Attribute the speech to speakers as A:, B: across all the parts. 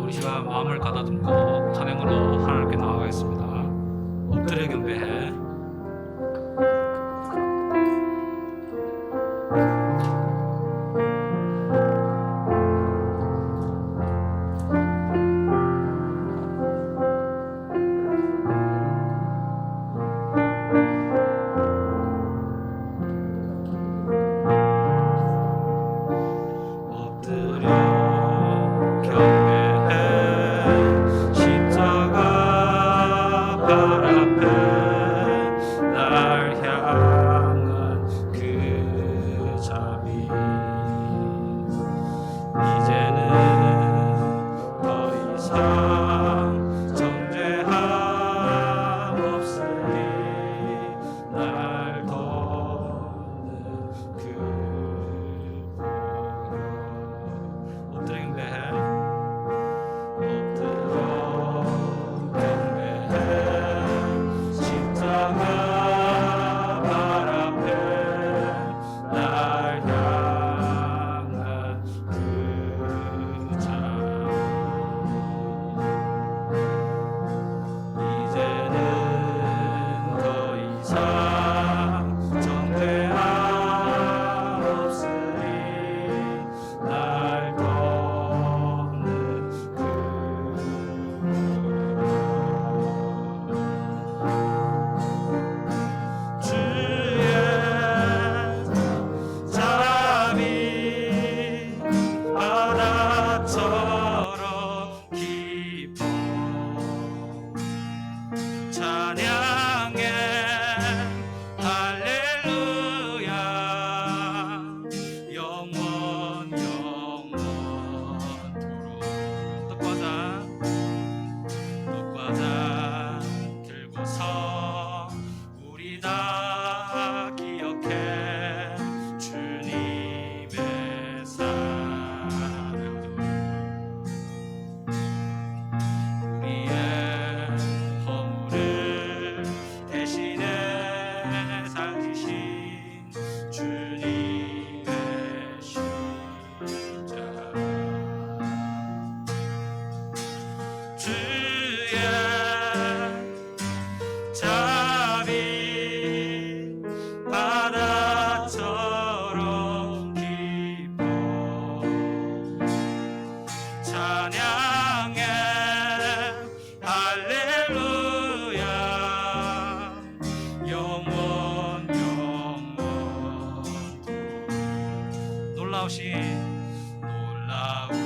A: 우리 시간 마음을 가다듬고 찬양으로 하나님께 나아가겠습니다. 엎드려 경배해.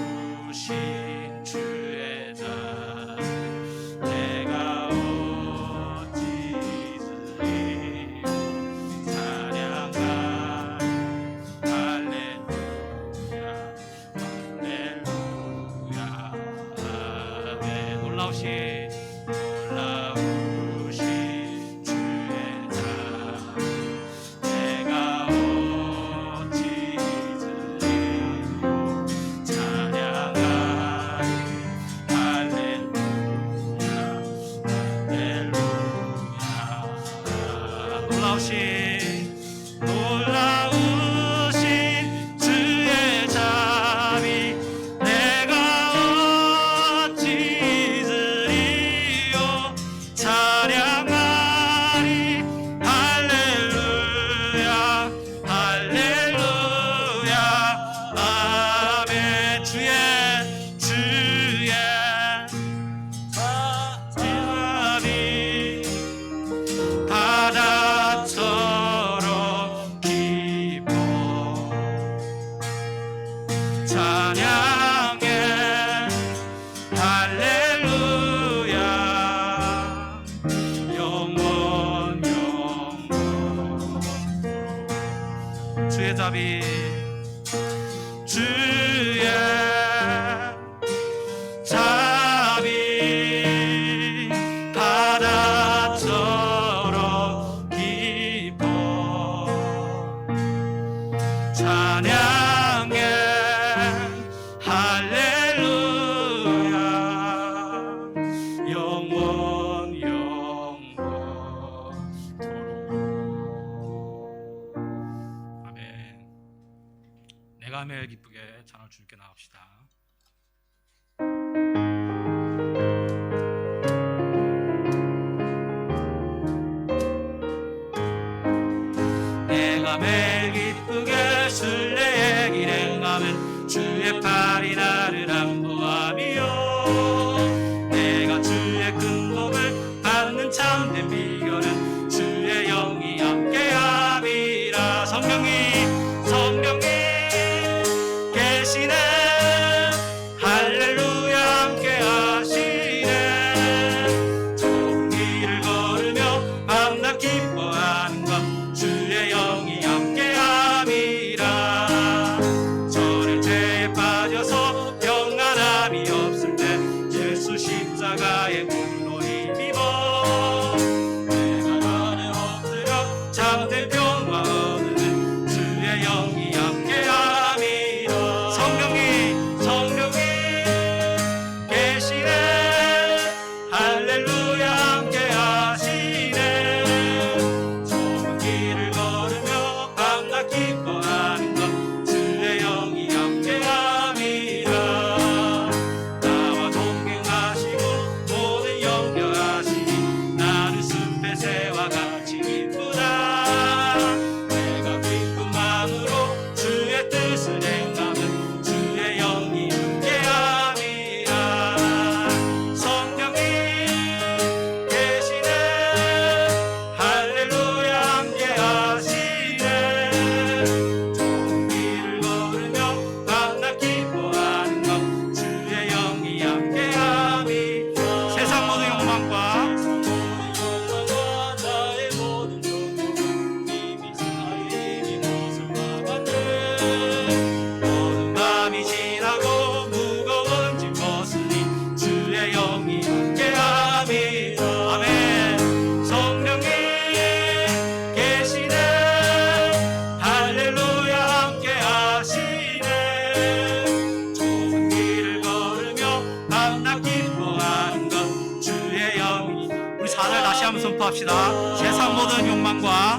A: 놀라우신 주의 자 내가 어찌 드리오 찬양하 할렐루야 할렐루야 아멘. 놀라우신 주의 자 내가 어찌 드리오 찬양하리 할렐루야 할렐루야 놀라우신 주의 자비 내가 어찌 드리오 찬양하리 할렐루야 할렐루야 아멘. 주의 자비 바다처럼 깊어 찬양해 할렐루야 영원 주의 자비 주의 자비 바다처럼 깊어 찬양해 할렐루야 영원 영원토록. 아멘. 내가 매일 기쁘게 찬양을 주님께 나갑시다. 내가 매일 기쁘게 순례의 길 행하면 주의 팔이 나를 안보함이요 내가 주의 큰 복을 받는 참된 비결은 주의 영이 함께함이라. 성령이 계시네 할렐루야 함께 하시네 좁은 길을 걸으며 밤낮 기뻐하는 것 주의 영이 함께함이라. 저를 죄에 빠져서 평안함이 없을 때 예수 십자가의 무로 힘입어 내가 가에 엎드려 잠들 평화 얻는 주의 영이 함께함이라. 성령이 계시네 할렐루야 함께 하시네 좁은 길을 걸으며 밤낮 기뻐하는 것 주의 영이 함께함이라. 나와 동행하시고 모든 영려하시니 나는 숲의 새와 같이 기쁘다. 내가 기쁜 마음으로 주의 뜻을 행하면 주의 영이 함께함이라. 성령이 계시네 할렐루야 함께하시네 좁은 길을 걸으며 밤낮 기뻐하는 것 주의 영이 함께함이라. 세상 모든 욕망과 나의 모든 욕망은 이미 것을 막았네. 모든 밤이 지나고 무거운 짐 벗으니 주의 영이 함께함이라. 아멘. 성령이 계시네 할렐루야 함께하시네 좁은 길을 걸으며 밤낮 기뻐하는 것 주의 영이. 우리 4절 다시 한번 선포합시다. 세상 모든 욕망과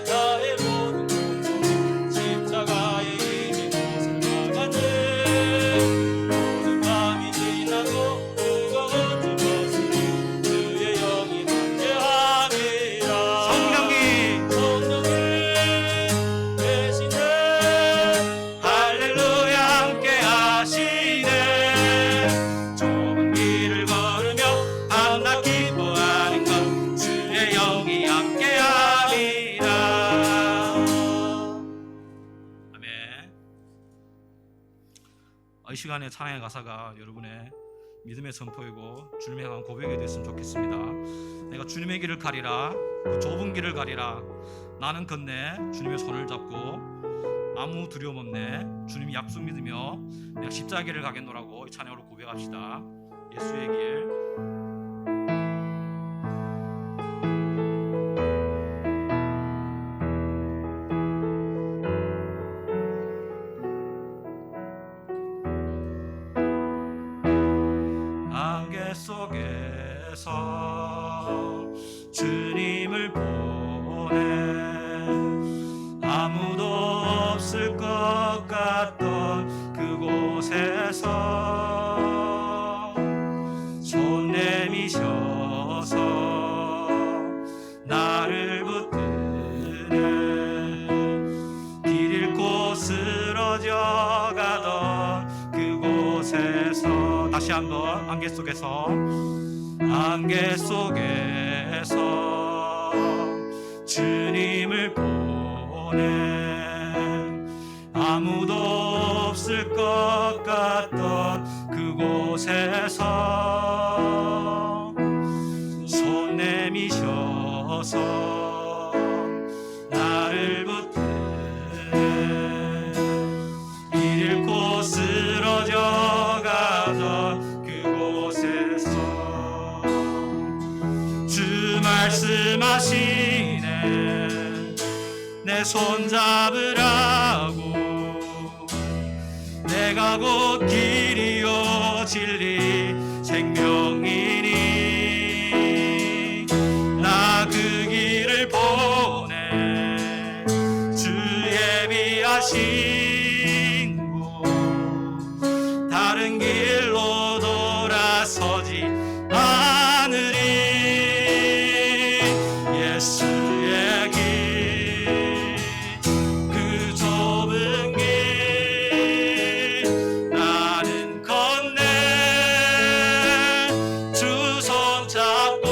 A: 나의 모든 욕망은 십자가의 이미 것을 막았네. 모든 밤이 지나고 무거운 짐 벗으니 주의 영이 함께함이라. 성령이 계시네 할렐루야 함께하시네 좁은 길을 걸으며 밤낮 기뻐하는 것 주의 영이 함께함이라. 아멘. 이 시간에 찬양의 가사가 여러분의 믿음의 선포이고 주님에 관한 고백이 됐으면 좋겠습니다. 내가 주님의 길을 가리라 그 좁은 길을 가리라 나는 걷네 주님의 손을 잡고 아무 두려움 없네 주님이 약속 믿으며 내가 십자가의 길을 가겠노라고 이 찬양으로 고백합시다. 예수의 길. 안개 속에서 주님을 보내 아무도 없을 것 같던 그곳에서 손 내미셔서 나를 붙드네 길 잃고 쓰러져 가던 그곳에서 다시 한번 안개 속에서 주님을 보내 아무도 없을 것 같던 그곳에서 손 내미셔서 나를 붙드네 내 손 잡으라고. 내가 곧 길이요 진리 생명이니 나 그 길을 보내. 주 예비하신 곳 다른 길로 돌아서지 않으리. 예수의 길 그 좁은 길 나는 건네. 주 손 잡고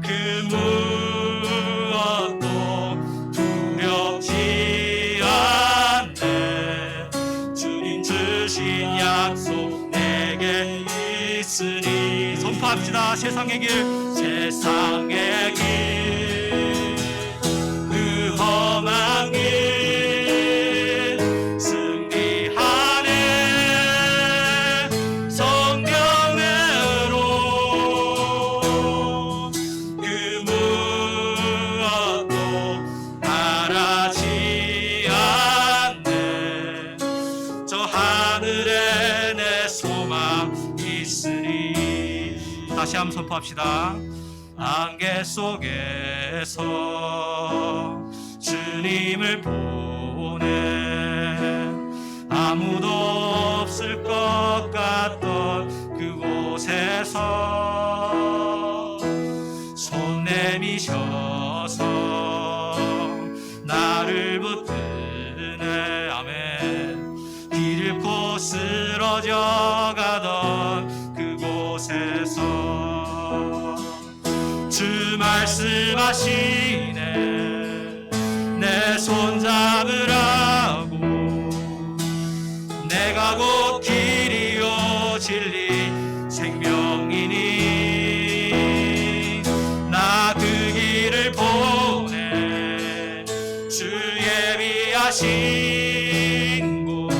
A: 그 무엇도 두렵지 않네. 주님 주신 약속 내게 있으니. 선포합시다. 세상의 길, 세상의 길, 그 험한 길 승리하네. 성경으로 그 무엇도 바라지 않네. 저 하늘에 내 소망 있으니. 다시 한번 선포합시다. 안개 속에서 주님을 보내. 아무도 없을 것 같던 그곳에서 손 내미셔서 나를 붙드네. 아멘. 길 잃고 쓰러져 가던 그곳에서 주 말씀하시네. 내 손 잡으라고. 내가 곧 길이요 진리 생명이니 나 그 길을 보내. 주 예비하신 곳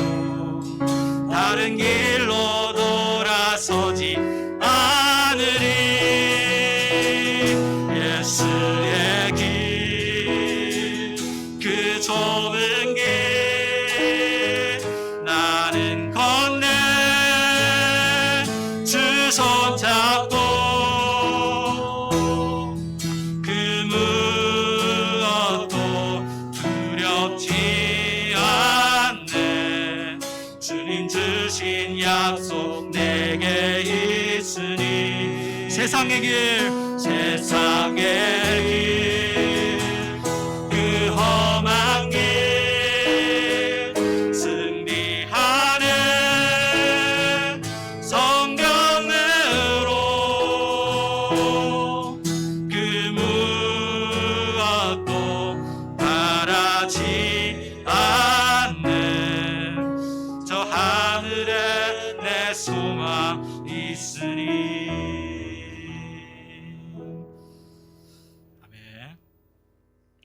A: 다른 길로 돌아서지 않으리. 예수의 길 그 좁은 길 나는 건네. 주 손 잡고 그 무엇도 두렵지 않네. 주님 주신 약속 내게 있으니. 세상의 길, 세상의 길, 그 험한 길 승리하네. 성경으로 그 무엇도 바라지 않네. 저 하늘에 내 소망 있으니.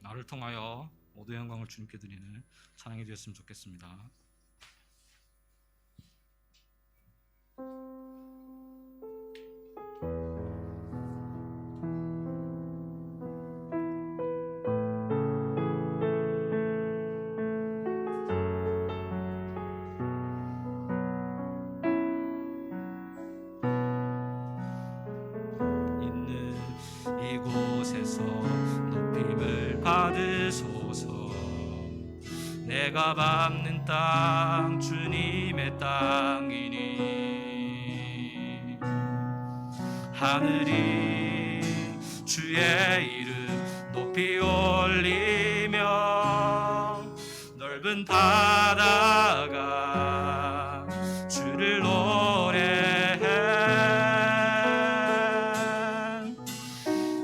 A: 나를 통하여 모두 영광을 주님께 드리는 찬양이 되었으면 좋겠습니다. 있는 이곳에서 높임을 받으소서. 내가 밟는 땅 주님의 땅이니 하늘이 주의 이름 높이 올리며 넓은 바다가 주를 노래해.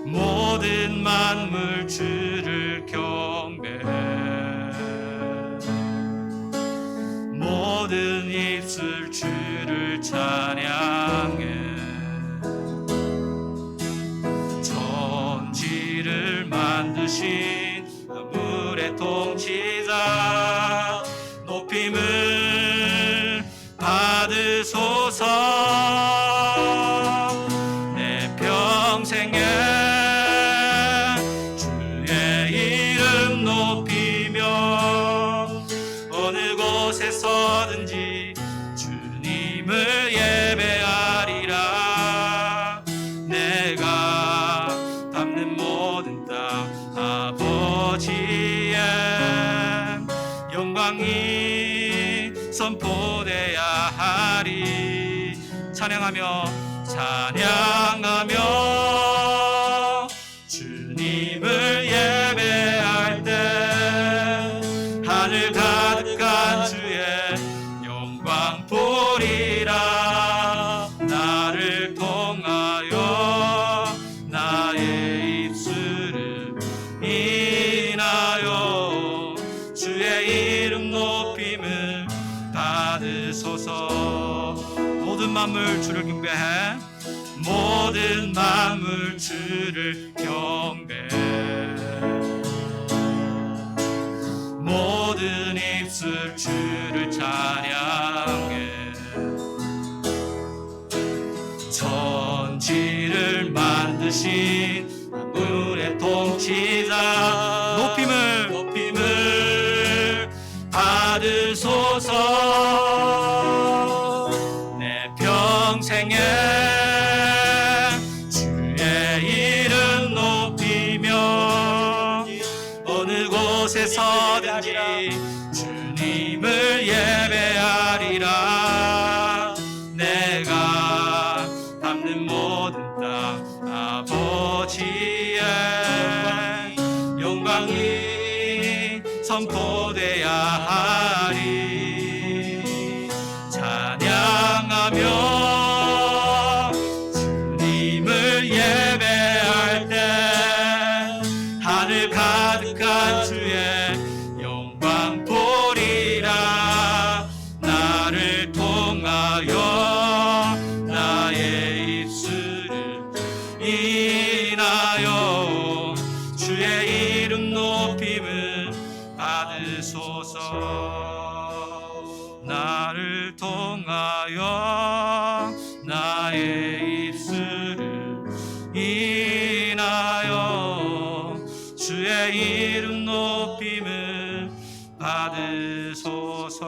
A: 모든 만물 주를 경배해. 모든 입술 주를 찬양해. 천지를 만드신 물의 통치자 높임을 받으소서. 내 평생에 주를 땅 아버지의 영광이 선포되야 하리. 찬양하며 주님을 예배할 때 하늘 가득한 주의 영광 보리라. 나를 통하여 나의 입술을 인하여 주의 이름 높임을 받으소서. 모든 만물 주를 경배해. 모든 만물 주를 경배해. 모든 입술 주를 찬양해. 천지를 만드신 만물의 통치자 높임을 받으소서. 내 평생에 주의 이름 높이며 어느 곳에 서든지 주님을 예배하리라. 내가 밟는 모든 땅 아버지의 영광이 선포되야 하리. 찬양하며 주님을 예배할 때 하늘 가득한 주의 영광 보리라. 나를 통하여 나의 입술을 인하여 주의 이름 높임을 받으소서. 나를 통하여 나의 입술을 인하여 주의 이름 높임을 받으소서.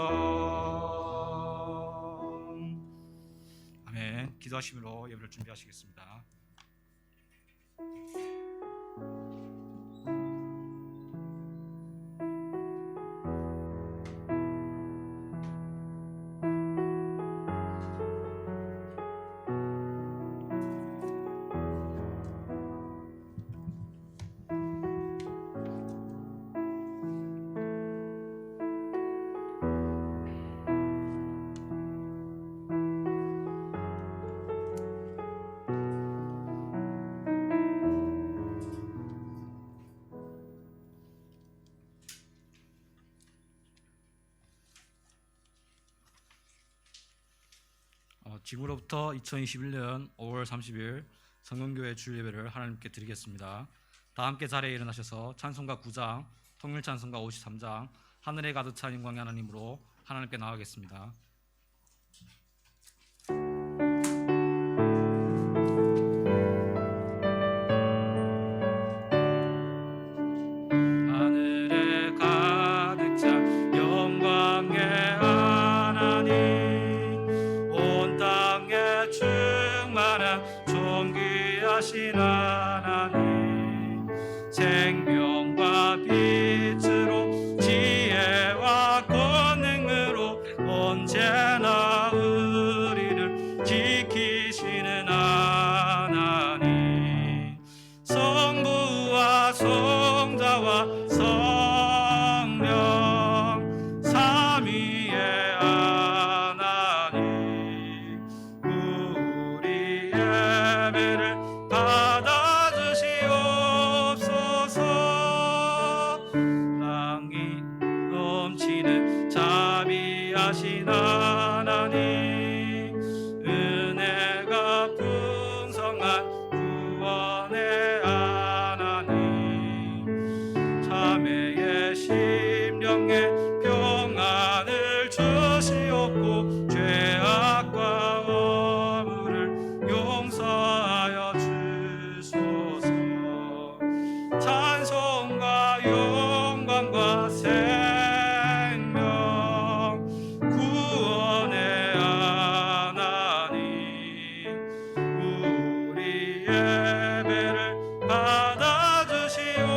A: 아멘. 기도하심으로 예배를 준비하시겠습니다. 지금으로부터 2021년 5월 30일 성경교회 주일 예배를 하나님께 드리겠습니다. 다 함께 자리에 일어나셔서 찬송가 9장, 통일 찬송가 53장, 하늘에 가득 찬 영광의 하나님으로 하나님께 나아가겠습니다. 하늘에 가득 찬 영광의 존귀하신 하나님, 생명과 빛으로 지혜와 권능으로 언제나 우리를 지키시는 하나님, 성부와 성자와 성령 삼위의 하나님, 우리 예배를 받아주시옵소서. 땅이 넘치는 자비하신 하나님, 은혜가 풍성한 구원의 하나님, 자매의 심령에 평안을 주시옵고 죄악과 허물을 용서하여 주소서. 찬송과 영광과 생명 구원의 하나님, 우리 예배를 받아주시옵소서.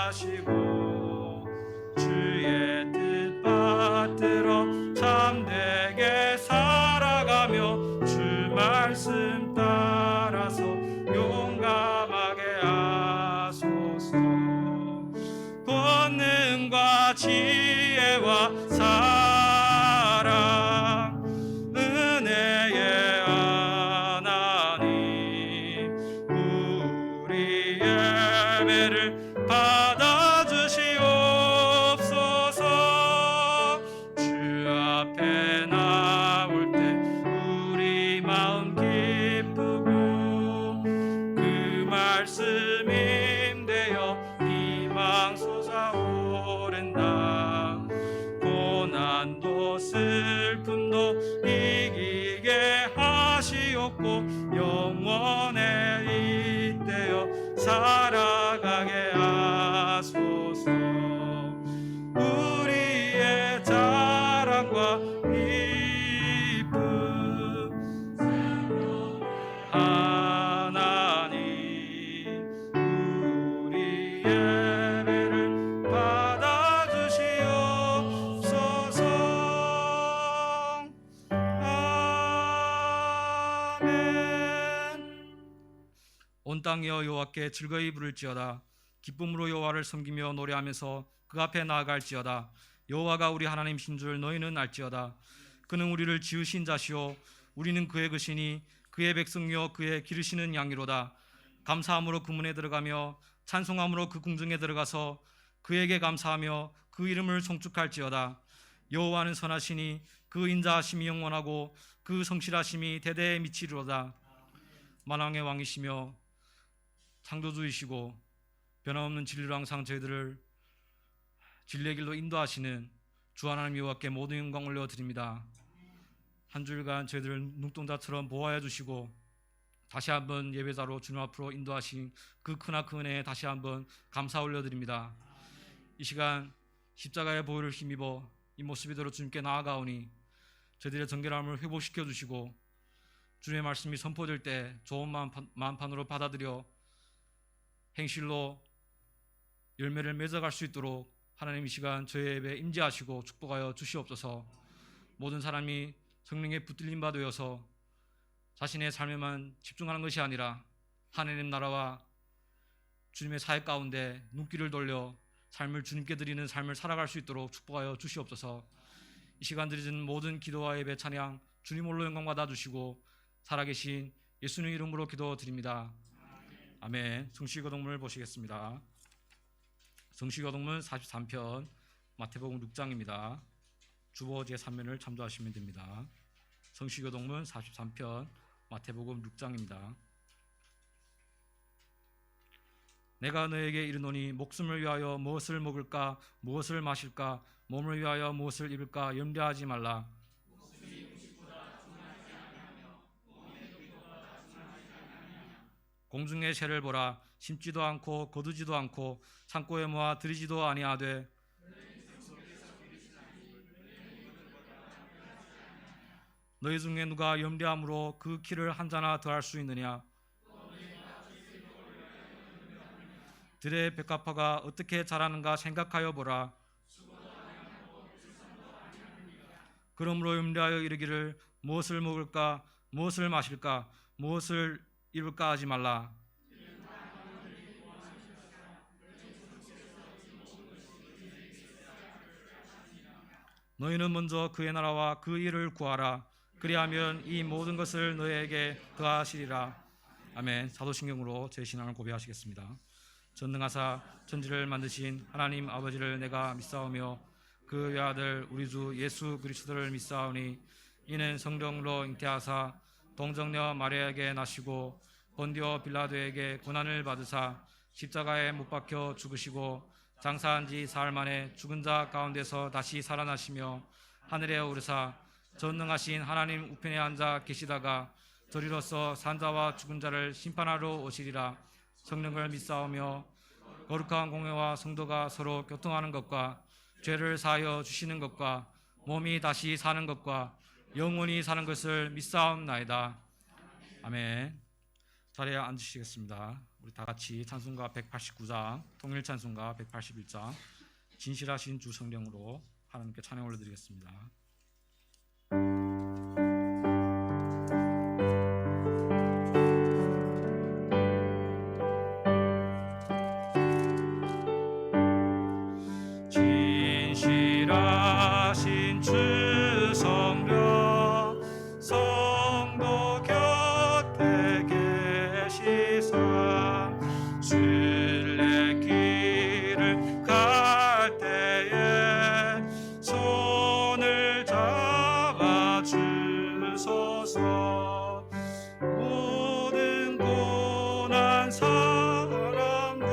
A: 하시고 주의 뜻 받들어 참되게 살아가며 주 말씀 따라서 용감하게 하소서. 권능과 지혜와 사랑 은혜의 하나님 우리 예배를 받아주시옵소서. 주 앞에 나올 때 우리 마음 기쁘고 그 말씀 임되어 희망 솟아오른다. 고난도 슬픔도 이기게 하시옵고 영원에 잇대어 살아가게 하소서. 우리의 자랑과 기쁨 하나님 우리 예배를 받아주시옵소서. 아멘. 온 땅이여 여호와께 즐거이 부를지어다. 기쁨으로 여호와를 섬기며 노래하면서 그 앞에 나아갈지어다. 여호와가 우리 하나님이신 줄 너희는 알지어다. 그는 우리를 지으신 자시오 우리는 그의 것이니 그의 백성이요 그의 기르시는 양이로다. 감사함으로 그 문에 들어가며 찬송함으로 그 궁중에 들어가서 그에게 감사하며 그 이름을 송축할지어다. 여호와는 선하시니 그 인자하심이 영원하고 그 성실하심이 대대에 미치리로다. 만왕의 왕이시며 창조주이시고 변함없는 진리로 항상 저희들을 진리의 길로 인도하시는 주 하나님 여호와께 모든 영광 올려드립니다. 한 주일간 저희들을 눈동자처럼 보호하여 주시고 다시 한번 예배자로 주님 앞으로 인도하신 그 크나큰 은혜에 다시 한번 감사 올려드립니다. 이 시간 십자가의 보혈을 힘입어 이 모습 이대로 주님께 나아가오니 저희들의 정결함을 회복시켜 주시고 주님의 말씀이 선포될 때 좋은 마음판으로 받아들여 행실로 열매를 맺어갈 수 있도록 하나님 이 시간 저희 예배에 임재하시고 축복하여 주시옵소서. 모든 사람이 성령에 붙들림 바 되어서 자신의 삶에만 집중하는 것이 아니라 하나님 나라와 주님의 사역 가운데 눈길을 돌려 삶을 주님께 드리는 삶을 살아갈 수 있도록 축복하여 주시옵소서. 이 시간 드리는 모든 기도와 예배 찬양 주님 홀로 영광 받아 주시고 살아계신 예수님 이름으로 기도드립니다. 아멘. 성시교동문을 보시겠습니다. 성시교동문 43편 마태복음 6장입니다. 주보 제3면을 참조하시면 됩니다. 성시교동문 43편 마태복음 6장입니다. 내가 너에게 이르노니 목숨을 위하여 무엇을 먹을까 무엇을 마실까 몸을 위하여 무엇을 입을까 염려하지 말라. 공중의 새를 보라. 심지도 않고 거두지도 않고 창고에 모아 들이지도 아니하되 너희 중에 누가 염려함으로 그 키를 한 자나 더할 수 있느냐. 들의 백합화가 어떻게 자라는가 생각하여 보라. 그러므로 염려하여 이르기를 무엇을 먹을까 무엇을 마실까 무엇을 입을까 하지 말라. 너희는 먼저 그의 나라와 그 일을 구하라. 그리하면 이 모든 것을 너희에게 더하시리라. 아멘. 사도신경으로 제 신앙을 고백하시겠습니다. 전능하사 천지를 만드신 하나님 아버지를 내가 믿사오며 그 외아들 우리 주 예수 그리스도를 믿사오니 이는 성령으로 잉태하사 동정녀 마리아에게 나시고 본디오 빌라도에게 고난을 받으사 십자가에 못 박혀 죽으시고 장사한 지 사흘 만에 죽은 자 가운데서 다시 살아나시며 하늘에 오르사 전능하신 하나님 우편에 앉아 계시다가 저리로서 산자와 죽은 자를 심판하러 오시리라. 성령을 믿사오며 거룩한 공회와 성도가 서로 교통하는 것과 죄를 사하여 주시는 것과 몸이 다시 사는 것과 영원히 사는 것을 믿사옵나이다. 아멘. 자리에 앉으시겠습니다. 우리 다 같이 찬송가 189장, 통일 찬송가 181장, 진실하신 주 성령으로 하나님께 찬양 올려드리겠습니다. 진실하신 주 성령, 성도 곁에 계시사 순례길을 갈 때에 손을 잡아 주소서. 모든 고난 사람들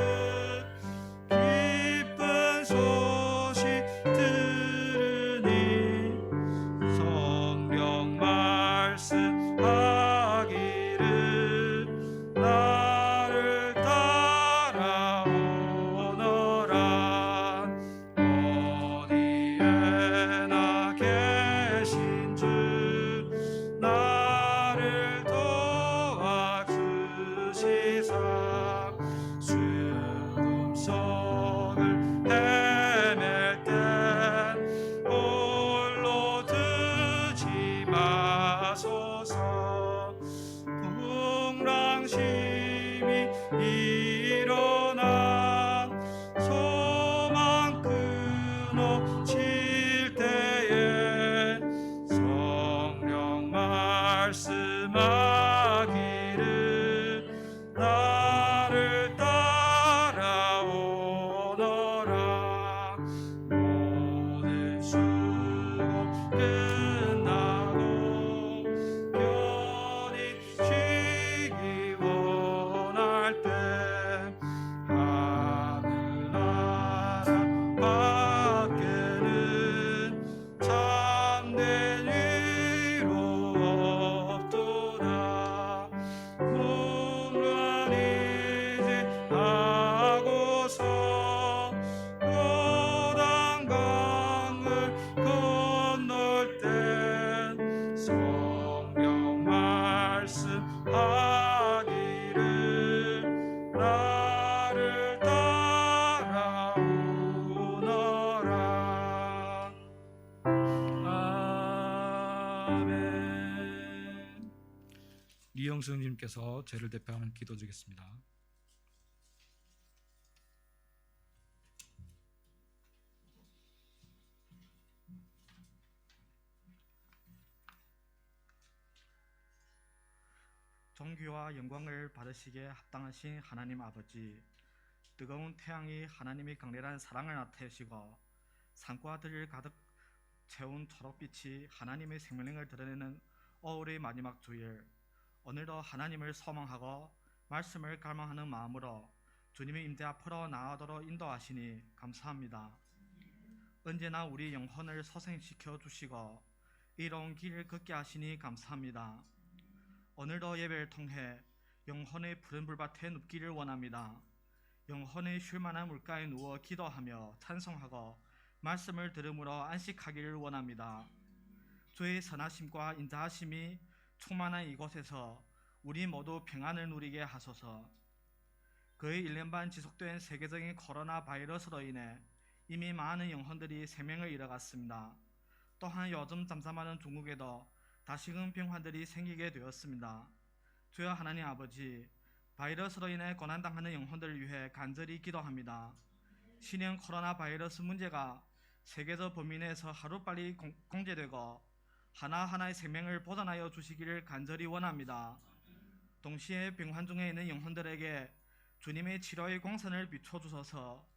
A: 기쁜 소식 들으니 성령 말씀하기를 나를 따라오너라. 어디에나 계신 주 나를 도와주시사 죽음 속을 헤맬 땐 홀로 두지 마소서. 풍랑심이 일어나 소망 끊어질 때에 성령 말씀하기를 나를 따라오너라. 모든 수고 끝나고 편히 쉬기 원할 때 하늘나라 밖에는 참된 위로 없도다. 문란이지 하고서 요단강을 건널 땐 성령 말씀하기를 나를 따라오너라. 아멘. 리영수님께서 죄를 대표하는 기도 드리겠습니다.
B: 존귀와 영광을 받으시기에 합당하신 하나님 아버지, 뜨거운 태양이 하나님의 강렬한 사랑을 나타내시고 산과 들을 가득 채운 초록빛이 하나님의 생명력을 드러내는 5월의 마지막 주일, 오늘도 하나님을 소망하고 말씀을 갈망하는 마음으로 주님의 임재 앞으로 나아가도록 인도하시니 감사합니다. 언제나 우리 영혼을 소생시켜 주시고 이로운 길을 걷게 하시니 감사합니다. 오늘도 예배를 통해 영혼의 푸른 불밭에 눕기를 원합니다. 영혼의 쉴만한 물가에 누워 기도하며 찬송하고 말씀을 들음으로 안식하기를 원합니다. 주의 선하심과 인자하심이 충만한 이곳에서 우리 모두 평안을 누리게 하소서. 거의 1년 반 지속된 세계적인 코로나 바이러스로 인해 이미 많은 영혼들이 생명을 잃어갔습니다. 또한 요즘 잠잠하는 중국에도 다시금 병환들이 생기게 되었습니다. 주여 하나님 아버지, 바이러스로 인해 고난당하는 영혼들을 위해 간절히 기도합니다. 신형 코로나 바이러스 문제가 세계적 범위 내에서 하루빨리 공제되고 하나하나의 생명을 보존하여 주시기를 간절히 원합니다. 동시에 병환 중에 있는 영혼들에게 주님의 치료의 공선을 비춰주소서.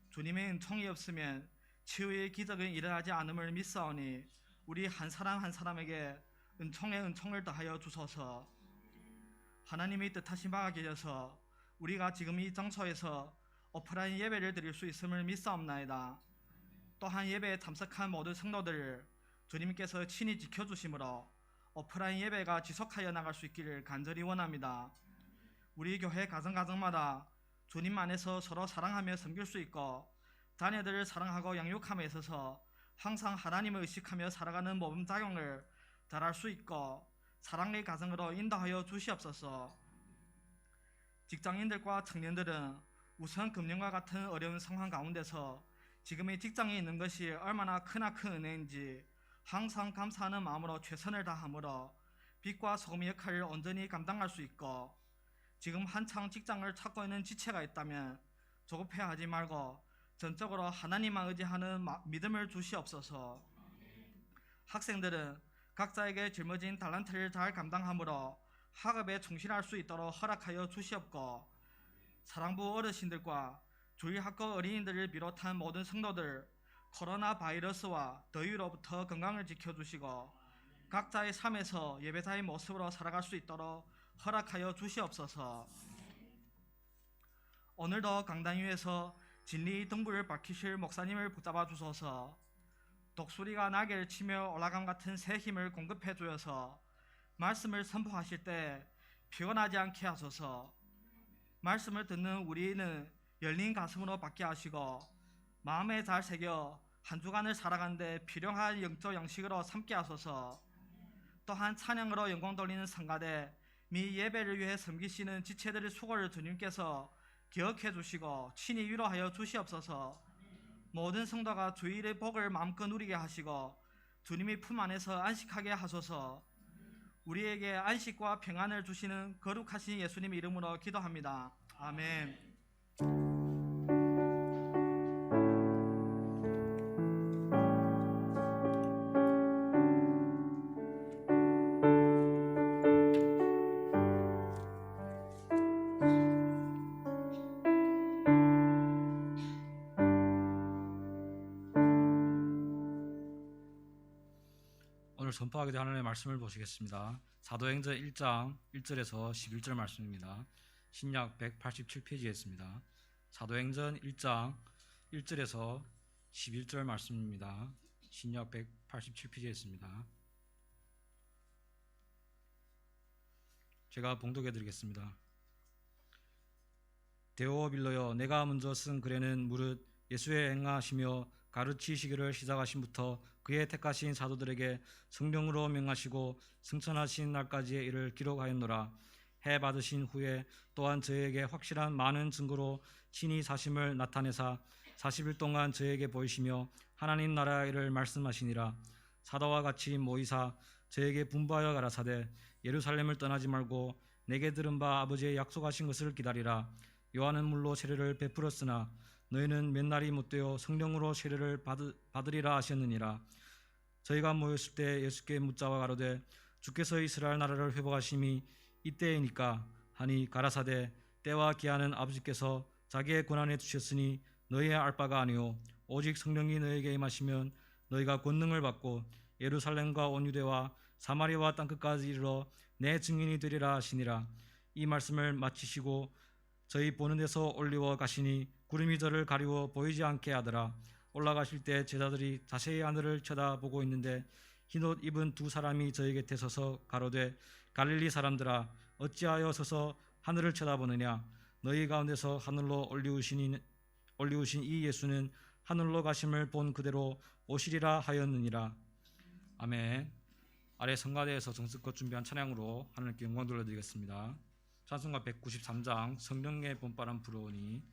B: 주님의 은총이 없으면 치유의 기적은 일어나지 않음을 믿사오니 우리 한 사람 한 사람에게 은총의 은총을 더하여 주소서. 하나님이 뜻하신 바가 계셔서 우리가 지금 이 장소에서 오프라인 예배를 드릴 수 있음을 믿사옵나이다. 또한 예배에 참석한 모든 성도들을 주님께서 친히 지켜주심으로 오프라인 예배가 지속하여 나갈 수 있기를 간절히 원합니다. 우리 교회 가정가정마다 주님 안에서 서로 사랑하며 섬길 수 있고 자녀들을 사랑하고 양육함에 있어서 항상 하나님을 의식하며 살아가는 모범 작용을 잘할 수 있고 사랑의 가정으로 인도하여 주시옵소서. 직장인들과 청년들은 우선 금년과 같은 어려운 상황 가운데서 지금의 직장에 있는 것이 얼마나 크나큰 은혜인지 항상 감사하는 마음으로 최선을 다함으로 빛과 소금의 역할을 온전히 감당할 수 있고, 지금 한창 직장을 찾고 있는 지체가 있다면 조급해하지 말고 전적으로 하나님만 의지하는 믿음을 주시옵소서. 학생들은 각자에게 짊어진 달란트를 잘 감당함으로 학업에 충실할 수 있도록 허락하여 주시옵고, 사랑부 어르신들과 주일 학교 어린이들을 비롯한 모든 성도들 코로나 바이러스와 더위로부터 건강을 지켜주시고 각자의 삶에서 예배자의 모습으로 살아갈 수 있도록 허락하여 주시옵소서. 오늘도 강단 위에서 진리의 등불을 밝히실 목사님을 붙잡아 주소서. 독수리가 날개를 치며 올라감 같은 새 힘을 공급해 주어서 말씀을 선포하실 때 피곤하지 않게 하소서. 말씀을 듣는 우리는 열린 가슴으로 받게 하시고 마음에 잘 새겨 한 주간을 살아가는데 필요한 영적 양식으로 삼게 하소서. 또한 찬양으로 영광 돌리는 성가대 미 예배를 위해 섬기시는 지체들의 수고를 주님께서 기억해 주시고 친히 위로하여 주시옵소서. 모든 성도가 주일의 복을 마음껏 누리게 하시고 주님의 품 안에서 안식하게 하소서. 우리에게 안식과 평안을 주시는 거룩하신 예수님 이름으로 기도합니다. 아멘.
A: 오늘 선포하게 된 하나님의 말씀을 보시겠습니다. 사도행전 1장 1절에서 11절 말씀입니다. 신약 187페이지에 있습니다. 사도행전 1장 1절에서 11절 말씀입니다. 신약 187페이지에 있습니다. 제가 봉독해 드리겠습니다. 데오빌로여, 내가 먼저 쓴 글에는 무릇 예수의 행하시며 가르치시기를 시작하신부터 그의 택하신 사도들에게 성령으로 명하시고 승천하신 날까지의 일을 기록하였노라. 해 받으신 후에 또한 저에게 확실한 많은 증거로 친히 사심을 나타내사 40일 동안 저에게 보이시며 하나님 나라의 일을 말씀하시니라. 사도와 같이 모이사 저에게 분부하여 가라사대 예루살렘을 떠나지 말고 내게 들은 바 아버지의 약속하신 것을 기다리라. 요한은 물로 세례를 베풀었으나 너희는 몇 날이 못되어 성령으로 세례를 받으리라 하셨느니라. 저희가 모였을 때 예수께 묻자와 가로되 주께서 이스라엘 나라를 회복하심이 이때이니까 하니 가라사대 때와 기한은 아버지께서 자기의 권한에 주셨으니 너희의 알 바가 아니오. 오직 성령이 너희에게 임하시면 너희가 권능을 받고 예루살렘과 온 유대와 사마리아와 땅끝까지 이르러 내 증인이 되리라 하시니라. 이 말씀을 마치시고 저희 보는 데서 올리워 가시니 구름이 저를 가리워 보이지 않게 하더라. 올라가실 때 제자들이 자세히 하늘을 쳐다보고 있는데 흰옷 입은 두 사람이 저희 곁에 서서 가로되 갈릴리 사람들아 어찌하여 서서 하늘을 쳐다보느냐. 너희 가운데서 하늘로 올리우신 이 예수는 하늘로 가심을 본 그대로 오시리라 하였느니라. 아멘. 아래 성가대에서 정성껏 준비한 찬양으로 하나님께 영광 돌려드리겠습니다. 찬송가 193장 성령의 봄바람 불어오니.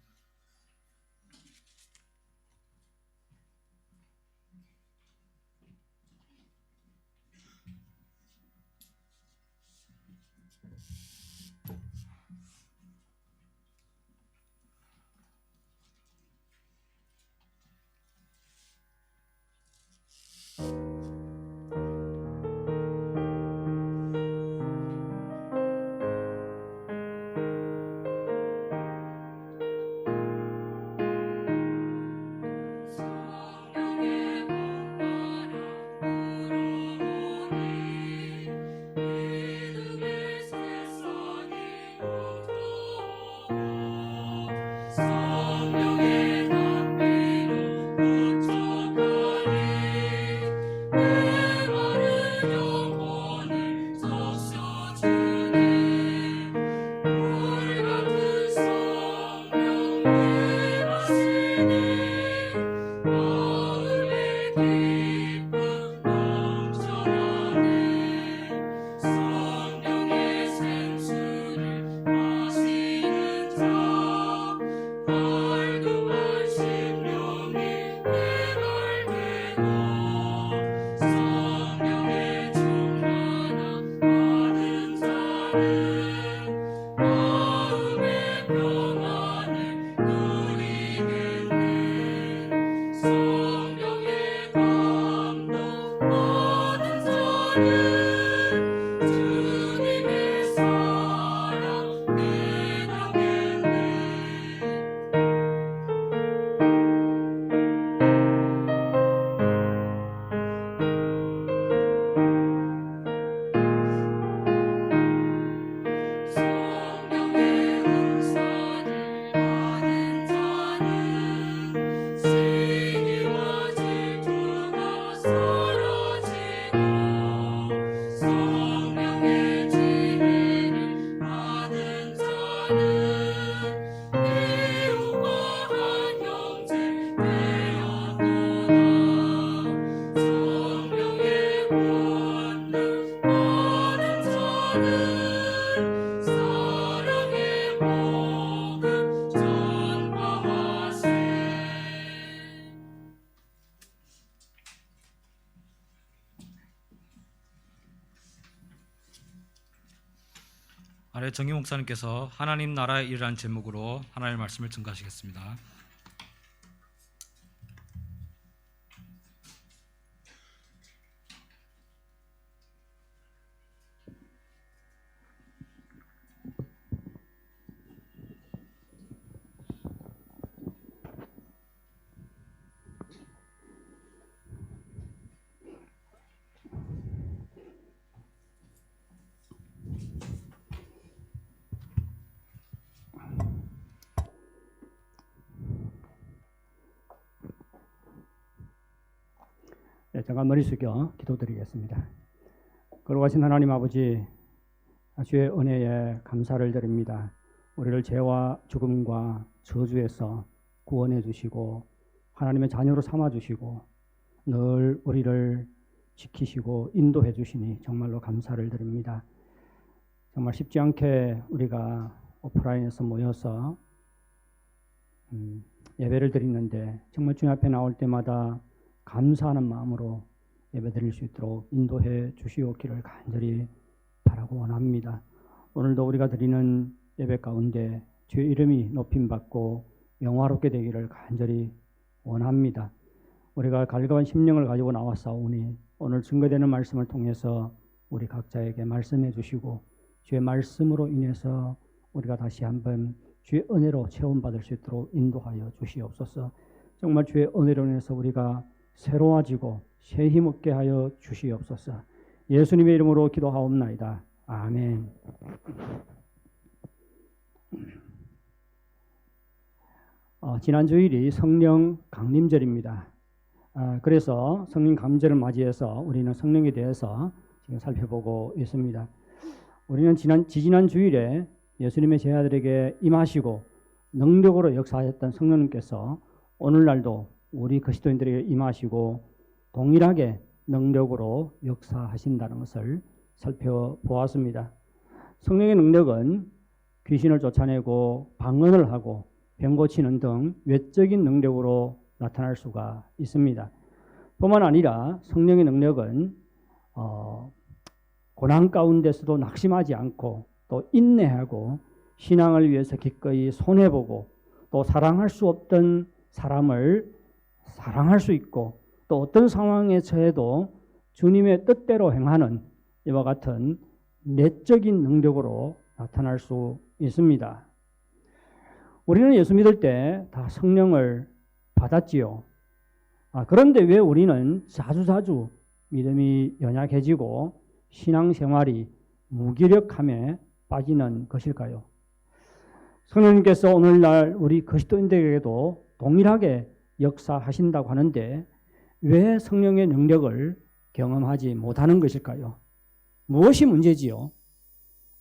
A: 아래 정희 목사님께서 하나님 나라의 일이라는 제목으로 하나님의 말씀을 증거하시겠습니다.
C: 네, 잠깐 머리 숙여 기도드리겠습니다. 거룩하신 하나님 아버지, 주의 은혜에 감사를 드립니다. 우리를 죄와 죽음과 저주에서 구원해 주시고 하나님의 자녀로 삼아 주시고 늘 우리를 지키시고 인도해 주시니 정말로 감사를 드립니다. 정말 쉽지 않게 우리가 오프라인에서 모여서 예배를 드리는데 정말 주님 앞에 나올 때마다 감사하는 마음으로 예배드릴 수 있도록 인도해 주시옵기를 간절히 바라고 원합니다. 오늘도 우리가 드리는 예배 가운데 주의 이름이 높임받고 영화롭게 되기를 간절히 원합니다. 우리가 갈급한 심령을 가지고 나왔사오니 오늘 증거되는 말씀을 통해서 우리 각자에게 말씀해 주시고 주의 말씀으로 인해서 우리가 다시 한번 주의 은혜로 체험받을 수 있도록 인도하여 주시옵소서. 정말 주의 은혜로 인해서 우리가 새로워지고 새 힘없게 하여 주시옵소서. 예수님의 이름으로 기도하옵나이다. 아멘. 지난 주일이 성령 강림절입니다. 그래서 성령 강림절을 맞이해서 우리는 성령에 대해서 지금 살펴보고 있습니다. 우리는 지지난 주일에 예수님의 제자들에게 임하시고 능력으로 역사하셨던 성령님께서 오늘날도 우리 그리스도인들에게 임하시고 동일하게 능력으로 역사하신다는 것을 살펴보았습니다. 성령의 능력은 귀신을 쫓아내고 방언을 하고 병 고치는 등 외적인 능력으로 나타날 수가 있습니다. 뿐만 아니라 성령의 능력은 고난 가운데서도 낙심하지 않고 또 인내하고 신앙을 위해서 기꺼이 손해보고 또 사랑할 수 없던 사람을 사랑할 수 있고 또 어떤 상황에 처해도 주님의 뜻대로 행하는 이와 같은 내적인 능력으로 나타날 수 있습니다. 우리는 예수 믿을 때 다 성령을 받았지요. 그런데 왜 우리는 자주자주 믿음이 연약해지고 신앙생활이 무기력함에 빠지는 것일까요? 성령님께서 오늘날 우리 그리스도인들에게도 동일하게 역사하신다고 하는데 왜 성령의 능력을 경험하지 못하는 것일까요? 무엇이 문제지요?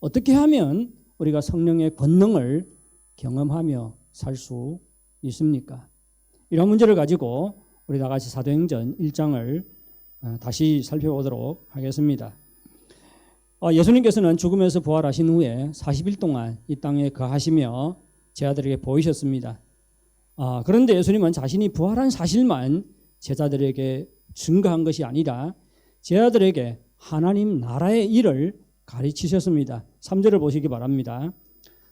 C: 어떻게 하면 우리가 성령의 권능을 경험하며 살 수 있습니까? 이런 문제를 가지고 우리 다 같이 사도행전 1장을 다시 살펴보도록 하겠습니다. 예수님께서는 죽음에서 부활하신 후에 40일 동안 이 땅에 거하시며 제자들에게 보이셨습니다. 그런데 예수님은 자신이 부활한 사실만 제자들에게 증거한 것이 아니라 제자들에게 하나님 나라의 일을 가르치셨습니다. 3절을 보시기 바랍니다.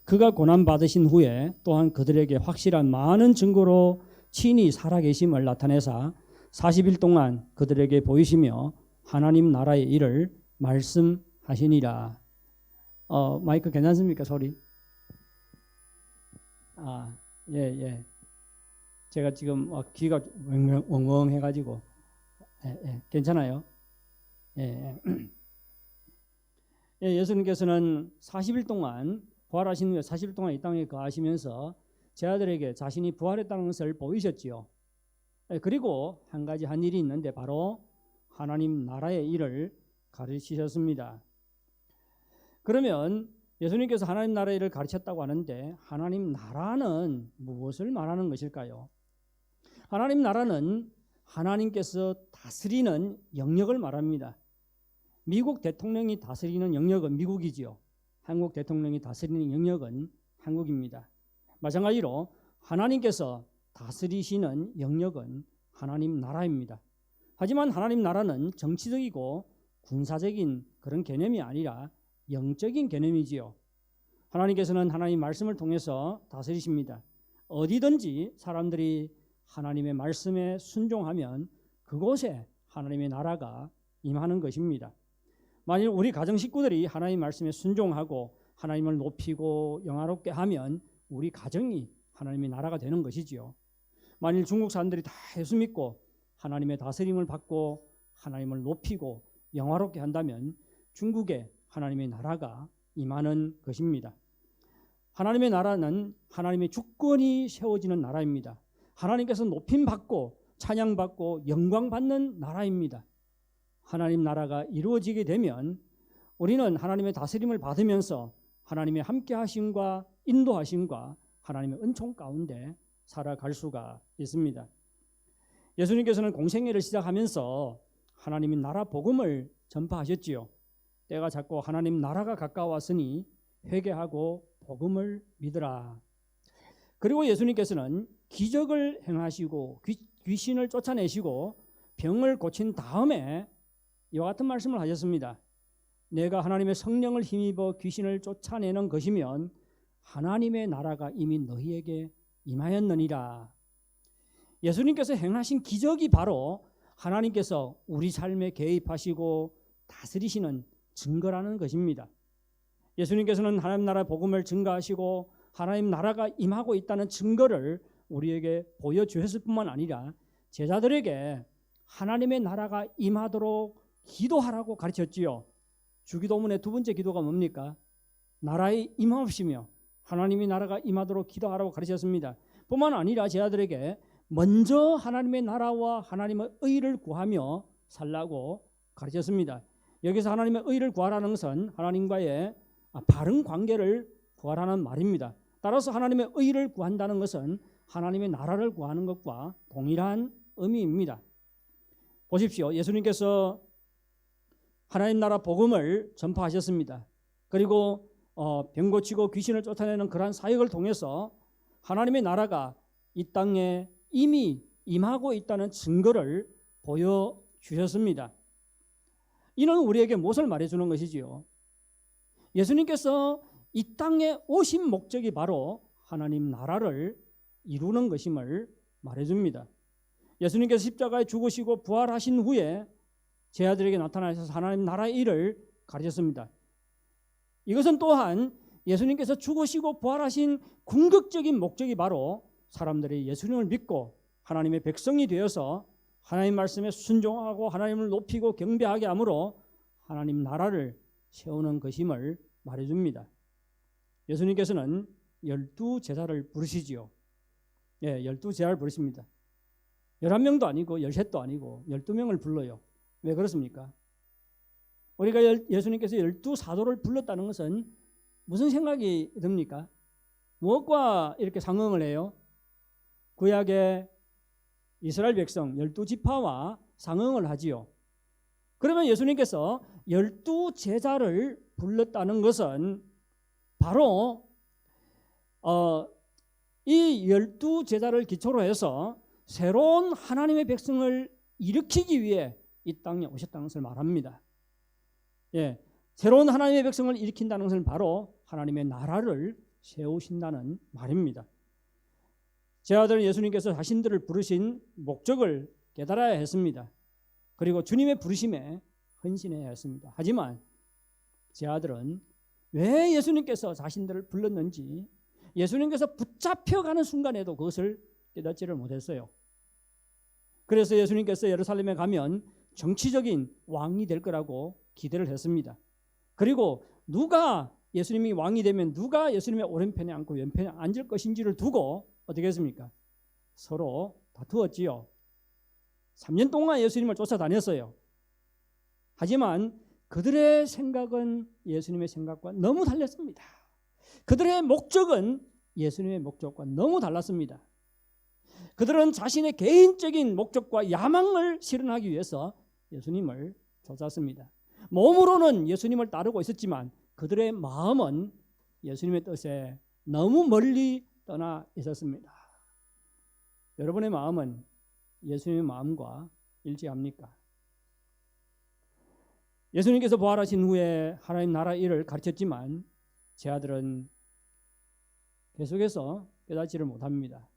C: 그가 고난받으신 후에 또한 그들에게 확실한 많은 증거로 친히 살아계심을 나타내사 40일 동안 그들에게 보이시며 하나님 나라의 일을 말씀하시니라. 마이크 괜찮습니까? 소리? 예. 제가 지금 귀가 엉엉해가지고 괜찮아요? 예. 예수님께서는 40일 동안 부활하신 후에 40일 동안 이 땅에 거하시면서 제자들에게 자신이 부활했다는 것을 보이셨지요. 그리고 한 가지 한 일이 있는데 바로 하나님 나라의 일을 가르치셨습니다. 그러면 예수님께서 하나님 나라의 일을 가르쳤다고 하는데 하나님 나라는 무엇을 말하는 것일까요? 하나님 나라는 하나님께서 다스리는 영역을 말합니다. 미국 대통령이 다스리는 영역은 미국이지요. 한국 대통령이 다스리는 영역은 한국입니다. 마찬가지로 하나님께서 다스리시는 영역은 하나님 나라입니다. 하지만 하나님 나라는 정치적이고 군사적인 그런 개념이 아니라 영적인 개념이지요. 하나님께서는 하나님 말씀을 통해서 다스리십니다. 어디든지 사람들이 하나님의 말씀에 순종하면 그곳에 하나님의 나라가 임하는 것입니다. 만일 우리 가정 식구들이 하나님 말씀에 순종하고 하나님을 높이고 영화롭게 하면 우리 가정이 하나님의 나라가 되는 것이지요. 만일 중국 사람들이 다 예수 믿고 하나님의 다스림을 받고 하나님을 높이고 영화롭게 한다면 중국에 하나님의 나라가 임하는 것입니다. 하나님의 나라는 하나님의 주권이 세워지는 나라입니다. 하나님께서 높임받고 찬양받고 영광받는 나라입니다. 하나님 나라가 이루어지게 되면 우리는 하나님의 다스림을 받으면서 하나님의 함께하심과 인도하심과 하나님의 은총 가운데 살아갈 수가 있습니다. 예수님께서는 공생애를 시작하면서 하나님의 나라 복음을 전파하셨지요. 때가 찼고 하나님 나라가 가까웠으니 회개하고 복음을 믿으라. 그리고 예수님께서는 기적을 행하시고 귀신을 쫓아내시고 병을 고친 다음에 이와 같은 말씀을 하셨습니다. 내가 하나님의 성령을 힘입어 귀신을 쫓아내는 것이면 하나님의 나라가 이미 너희에게 임하였느니라. 예수님께서 행하신 기적이 바로 하나님께서 우리 삶에 개입하시고 다스리시는 증거라는 것입니다. 예수님께서는 하나님 나라 복음을 증거하시고 하나님 나라가 임하고 있다는 증거를 우리에게 보여주셨을 뿐만 아니라 제자들에게 하나님의 나라가 임하도록 기도하라고 가르쳤지요. 주기도문의 두 번째 기도가 뭡니까? 나라의 임하옵시며 하나님의 나라가 임하도록 기도하라고 가르쳤습니다. 뿐만 아니라 제자들에게 먼저 하나님의 나라와 하나님의 의를 구하며 살라고 가르쳤습니다. 여기서 하나님의 의를 구하라는 것은 하나님과의 바른 관계를 구하라는 말입니다. 따라서 하나님의 의를 구한다는 것은 하나님의 나라를 구하는 것과 동일한 의미입니다. 보십시오. 예수님께서 하나님 나라 복음을 전파하셨습니다. 그리고 병 고치고 귀신을 쫓아내는 그러한 사역을 통해서 하나님의 나라가 이 땅에 이미 임하고 있다는 증거를 보여주셨습니다. 이는 우리에게 무엇을 말해주는 것이지요? 예수님께서 이 땅에 오신 목적이 바로 하나님 나라를 이루는 것임을 말해줍니다. 예수님께서 십자가에 죽으시고 부활하신 후에 제자들에게 나타나셔서 하나님 나라의 일을 가르쳤습니다. 이것은 또한 예수님께서 죽으시고 부활하신 궁극적인 목적이 바로 사람들이 예수님을 믿고 하나님의 백성이 되어서 하나님 말씀에 순종하고 하나님을 높이고 경배하게 함으로 하나님 나라를 세우는 것임을 말해줍니다. 예수님께서는 12제자를 부르시지요. 12제자를 부르십니다. 11명도 아니고 13도 아니고 12명을 불러요. 왜 그렇습니까? 우리가 예수님께서 12사도를 불렀다는 것은 무슨 생각이 듭니까? 무엇과 이렇게 상응을 해요? 구약의 이스라엘 백성 12지파와 상응을 하지요. 그러면 예수님께서 12제자를 불렀다는 것은 바로 이 12제자를 기초로 해서 새로운 하나님의 백성을 일으키기 위해 이 땅에 오셨다는 것을 말합니다. 새로운 하나님의 백성을 일으킨다는 것은 바로 하나님의 나라를 세우신다는 말입니다. 제자들은 예수님께서 자신들을 부르신 목적을 깨달아야 했습니다. 그리고 주님의 부르심에 헌신해야 했습니다. 하지만 제자들은 왜 예수님께서 자신들을 불렀는지 예수님께서 붙잡혀가는 순간에도 그것을 깨닫지를 못했어요. 그래서 예수님께서 예루살렘에 가면 정치적인 왕이 될 거라고 기대를 했습니다. 그리고 누가 예수님이 왕이 되면 누가 예수님의 오른편에 앉고 왼편에 앉을 것인지를 두고 어떻게 했습니까? 서로 다투었지요. 3년 동안 예수님을 쫓아다녔어요. 하지만 그들의 생각은 예수님의 생각과 너무 달랐습니다. 그들의 목적은 예수님의 목적과 너무 달랐습니다. 그들은 자신의 개인적인 목적과 야망을 실현하기 위해서 예수님을 쫓았습니다. 몸으로는 예수님을 따르고 있었지만 그들의 마음은 예수님의 뜻에 너무 멀리 떠나 있었습니다. 여러분의 마음은 예수님의 마음과 일치합니까? 예수님께서 부활하신 후에 하나님 나라 일을 가르쳤지만 제자들은 계속해서 깨닫지를 못합니다.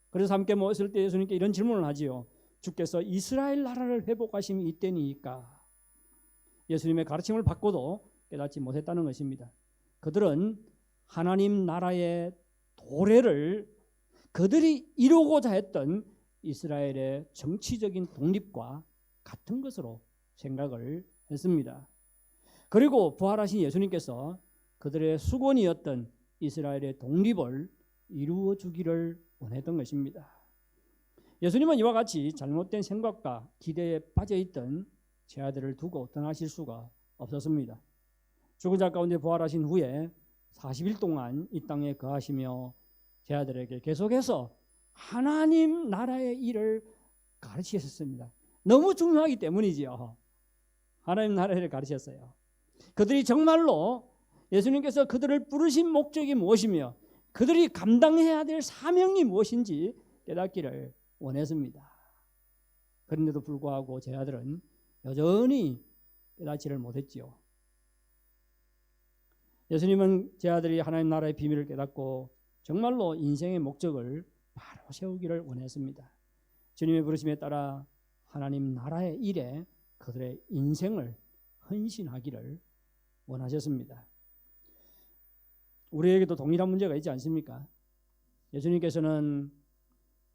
C: 그래서 함께 모였을 때 예수님께 이런 질문을 하지요. 주께서 이스라엘 나라를 회복하심이 이때니까. 예수님의 가르침을 받고도 깨닫지 못했다는 것입니다. 그들은 하나님 나라의 도래를 그들이 이루고자 했던 이스라엘의 정치적인 독립과 같은 것으로 생각을 했습니다. 그리고 부활하신 예수님께서 그들의 수건이었던 이스라엘의 독립을 이루어 주기를 원했던 것입니다. 예수님은 이와 같이 잘못된 생각과 기대에 빠져있던 제 아들을 두고 떠나실 수가 없었습니다. 죽은 자 가운데 부활하신 후에 40일 동안 이 땅에 거하시며 제 아들에게 계속해서 하나님 나라의 일을 가르치셨습니다. 너무 중요하기 때문이지요. 하나님 나라의 일을 가르쳤어요. 그들이 정말로 예수님께서 그들을 부르신 목적이 무엇이며 그들이 감당해야 될 사명이 무엇인지 깨닫기를 원했습니다. 그런데도 불구하고 제 아들은 여전히 깨닫지를 못했지요. 예수님은 제 아들이 하나님 나라의 비밀을 깨닫고 정말로 인생의 목적을 바로 세우기를 원했습니다. 주님의 부르심에 따라 하나님 나라의 일에 그들의 인생을 헌신하기를 원하셨습니다. 우리에게도 동일한 문제가 있지 않습니까? 예수님께서는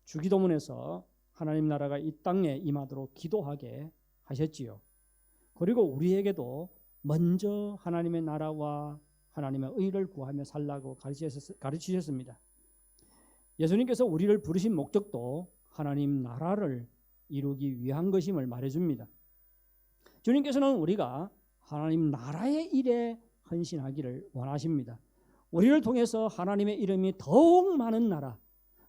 C: 주기도문에서 하나님 나라가 이 땅에 임하도록 기도하게 하셨지요. 그리고 우리에게도 먼저 하나님의 나라와 하나님의 의를 구하며 살라고 가르치셨습니다. 예수님께서 우리를 부르신 목적도 하나님 나라를 이루기 위한 것임을 말해줍니다. 주님께서는 우리가 하나님 나라의 일에 헌신하기를 원하십니다. 우리를 통해서 하나님의 이름이 더욱 많은 나라,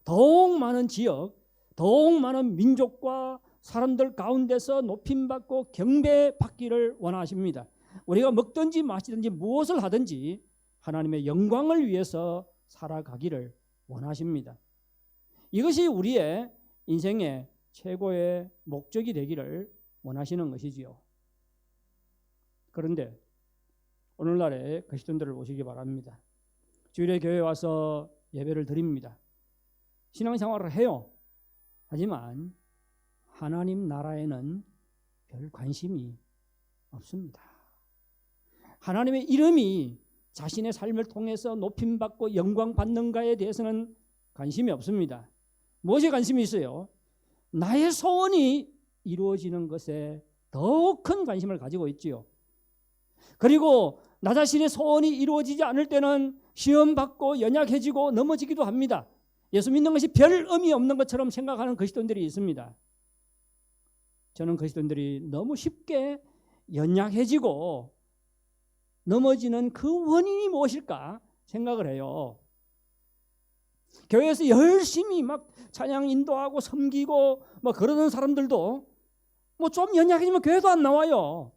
C: 더욱 많은 지역, 더욱 많은 민족과 사람들 가운데서 높임받고 경배받기를 원하십니다. 우리가 먹든지 마시든지 무엇을 하든지 하나님의 영광을 위해서 살아가기를 원하십니다. 이것이 우리의 인생의 최고의 목적이 되기를 원하시는 것이지요. 그런데 오늘날에 그리스도인들을 보시기 바랍니다. 주일에 교회에 와서 예배를 드립니다. 신앙생활을 해요. 하지만 하나님 나라에는 별 관심이 없습니다. 하나님의 이름이 자신의 삶을 통해서 높임받고 영광받는가에 대해서는 관심이 없습니다. 무엇에 관심이 있어요? 나의 소원이 이루어지는 것에 더 큰 관심을 가지고 있지요. 그리고 나 자신의 소원이 이루어지지 않을 때는 시험받고 연약해지고 넘어지기도 합니다. 예수 믿는 것이 별 의미 없는 것처럼 생각하는 그리스도인들이 있습니다. 저는 그리스도인들이 너무 쉽게 연약해지고 넘어지는 그 원인이 무엇일까 생각을 해요. 교회에서 열심히 막 찬양 인도하고 섬기고 뭐 그러는 사람들도 뭐 좀 연약해지면 교회도 안 나와요.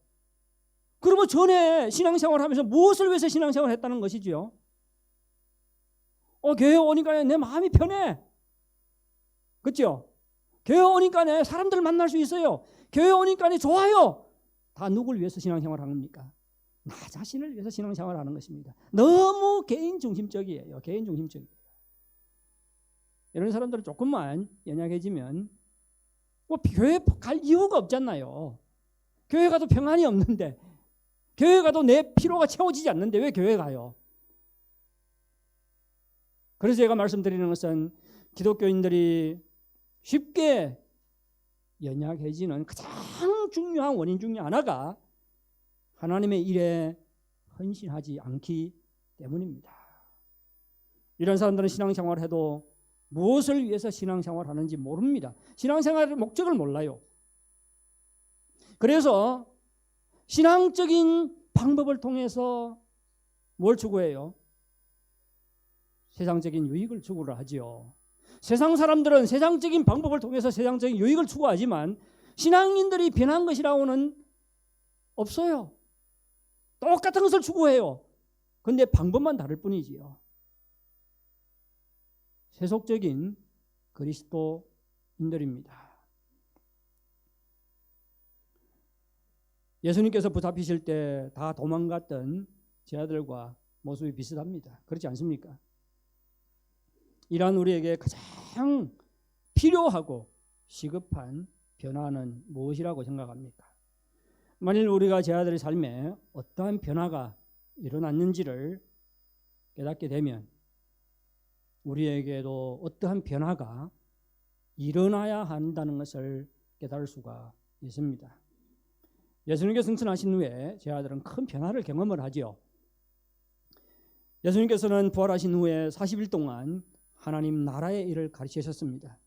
C: 그러면 전에 신앙생활 하면서 무엇을 위해서 신앙생활을 했다는 것이지요? 교회 오니까 내 마음이 편해. 그렇죠? 교회 오니까 내 사람들 만날 수 있어요. 교회 오니까 좋아요. 다 누굴 위해서 신앙생활 하는 겁니까? 나 자신을 위해서 신앙생활을 하는 것입니다. 너무 개인 중심적이에요. 개인 중심적이에요. 이런 사람들은 조금만 연약해지면 뭐 교회 갈 이유가 없잖아요. 교회 가도 평안이 없는데, 교회 가도 내 피로가 채워지지 않는데 왜 교회 가요? 그래서 제가 말씀드리는 것은 기독교인들이 쉽게 연약해지는 가장 중요한 원인 중에 하나가 하나님의 일에 헌신하지 않기 때문입니다. 이런 사람들은 신앙생활을 해도 무엇을 위해서 신앙생활을 하는지 모릅니다. 신앙생활의 목적을 몰라요. 그래서 신앙적인 방법을 통해서 뭘 추구해요? 세상적인 유익을 추구를 하지요. 세상 사람들은 세상적인 방법을 통해서 세상적인 유익을 추구하지만 신앙인들이 변한 것이라고는 없어요. 똑같은 것을 추구해요. 그런데 방법만 다를 뿐이지요. 세속적인 그리스도인들입니다. 예수님께서 붙잡히실 때 다 도망갔던 제 아들과 모습이 비슷합니다. 그렇지 않습니까? 이러한 우리에게 가장 필요하고 시급한 변화는 무엇이라고 생각합니까? 만일 우리가 제 아들의 삶에 어떠한 변화가 일어났는지를 깨닫게 되면 우리에게도 어떠한 변화가 일어나야 한다는 것을 깨달을 수가 있습니다. 예수님께서 승천하신 후에 제 아들은 큰 변화를 경험을 하지요. 예수님께서는 부활하신 후에 40일 동안 하나님 나라의 일을 가르치셨습니다.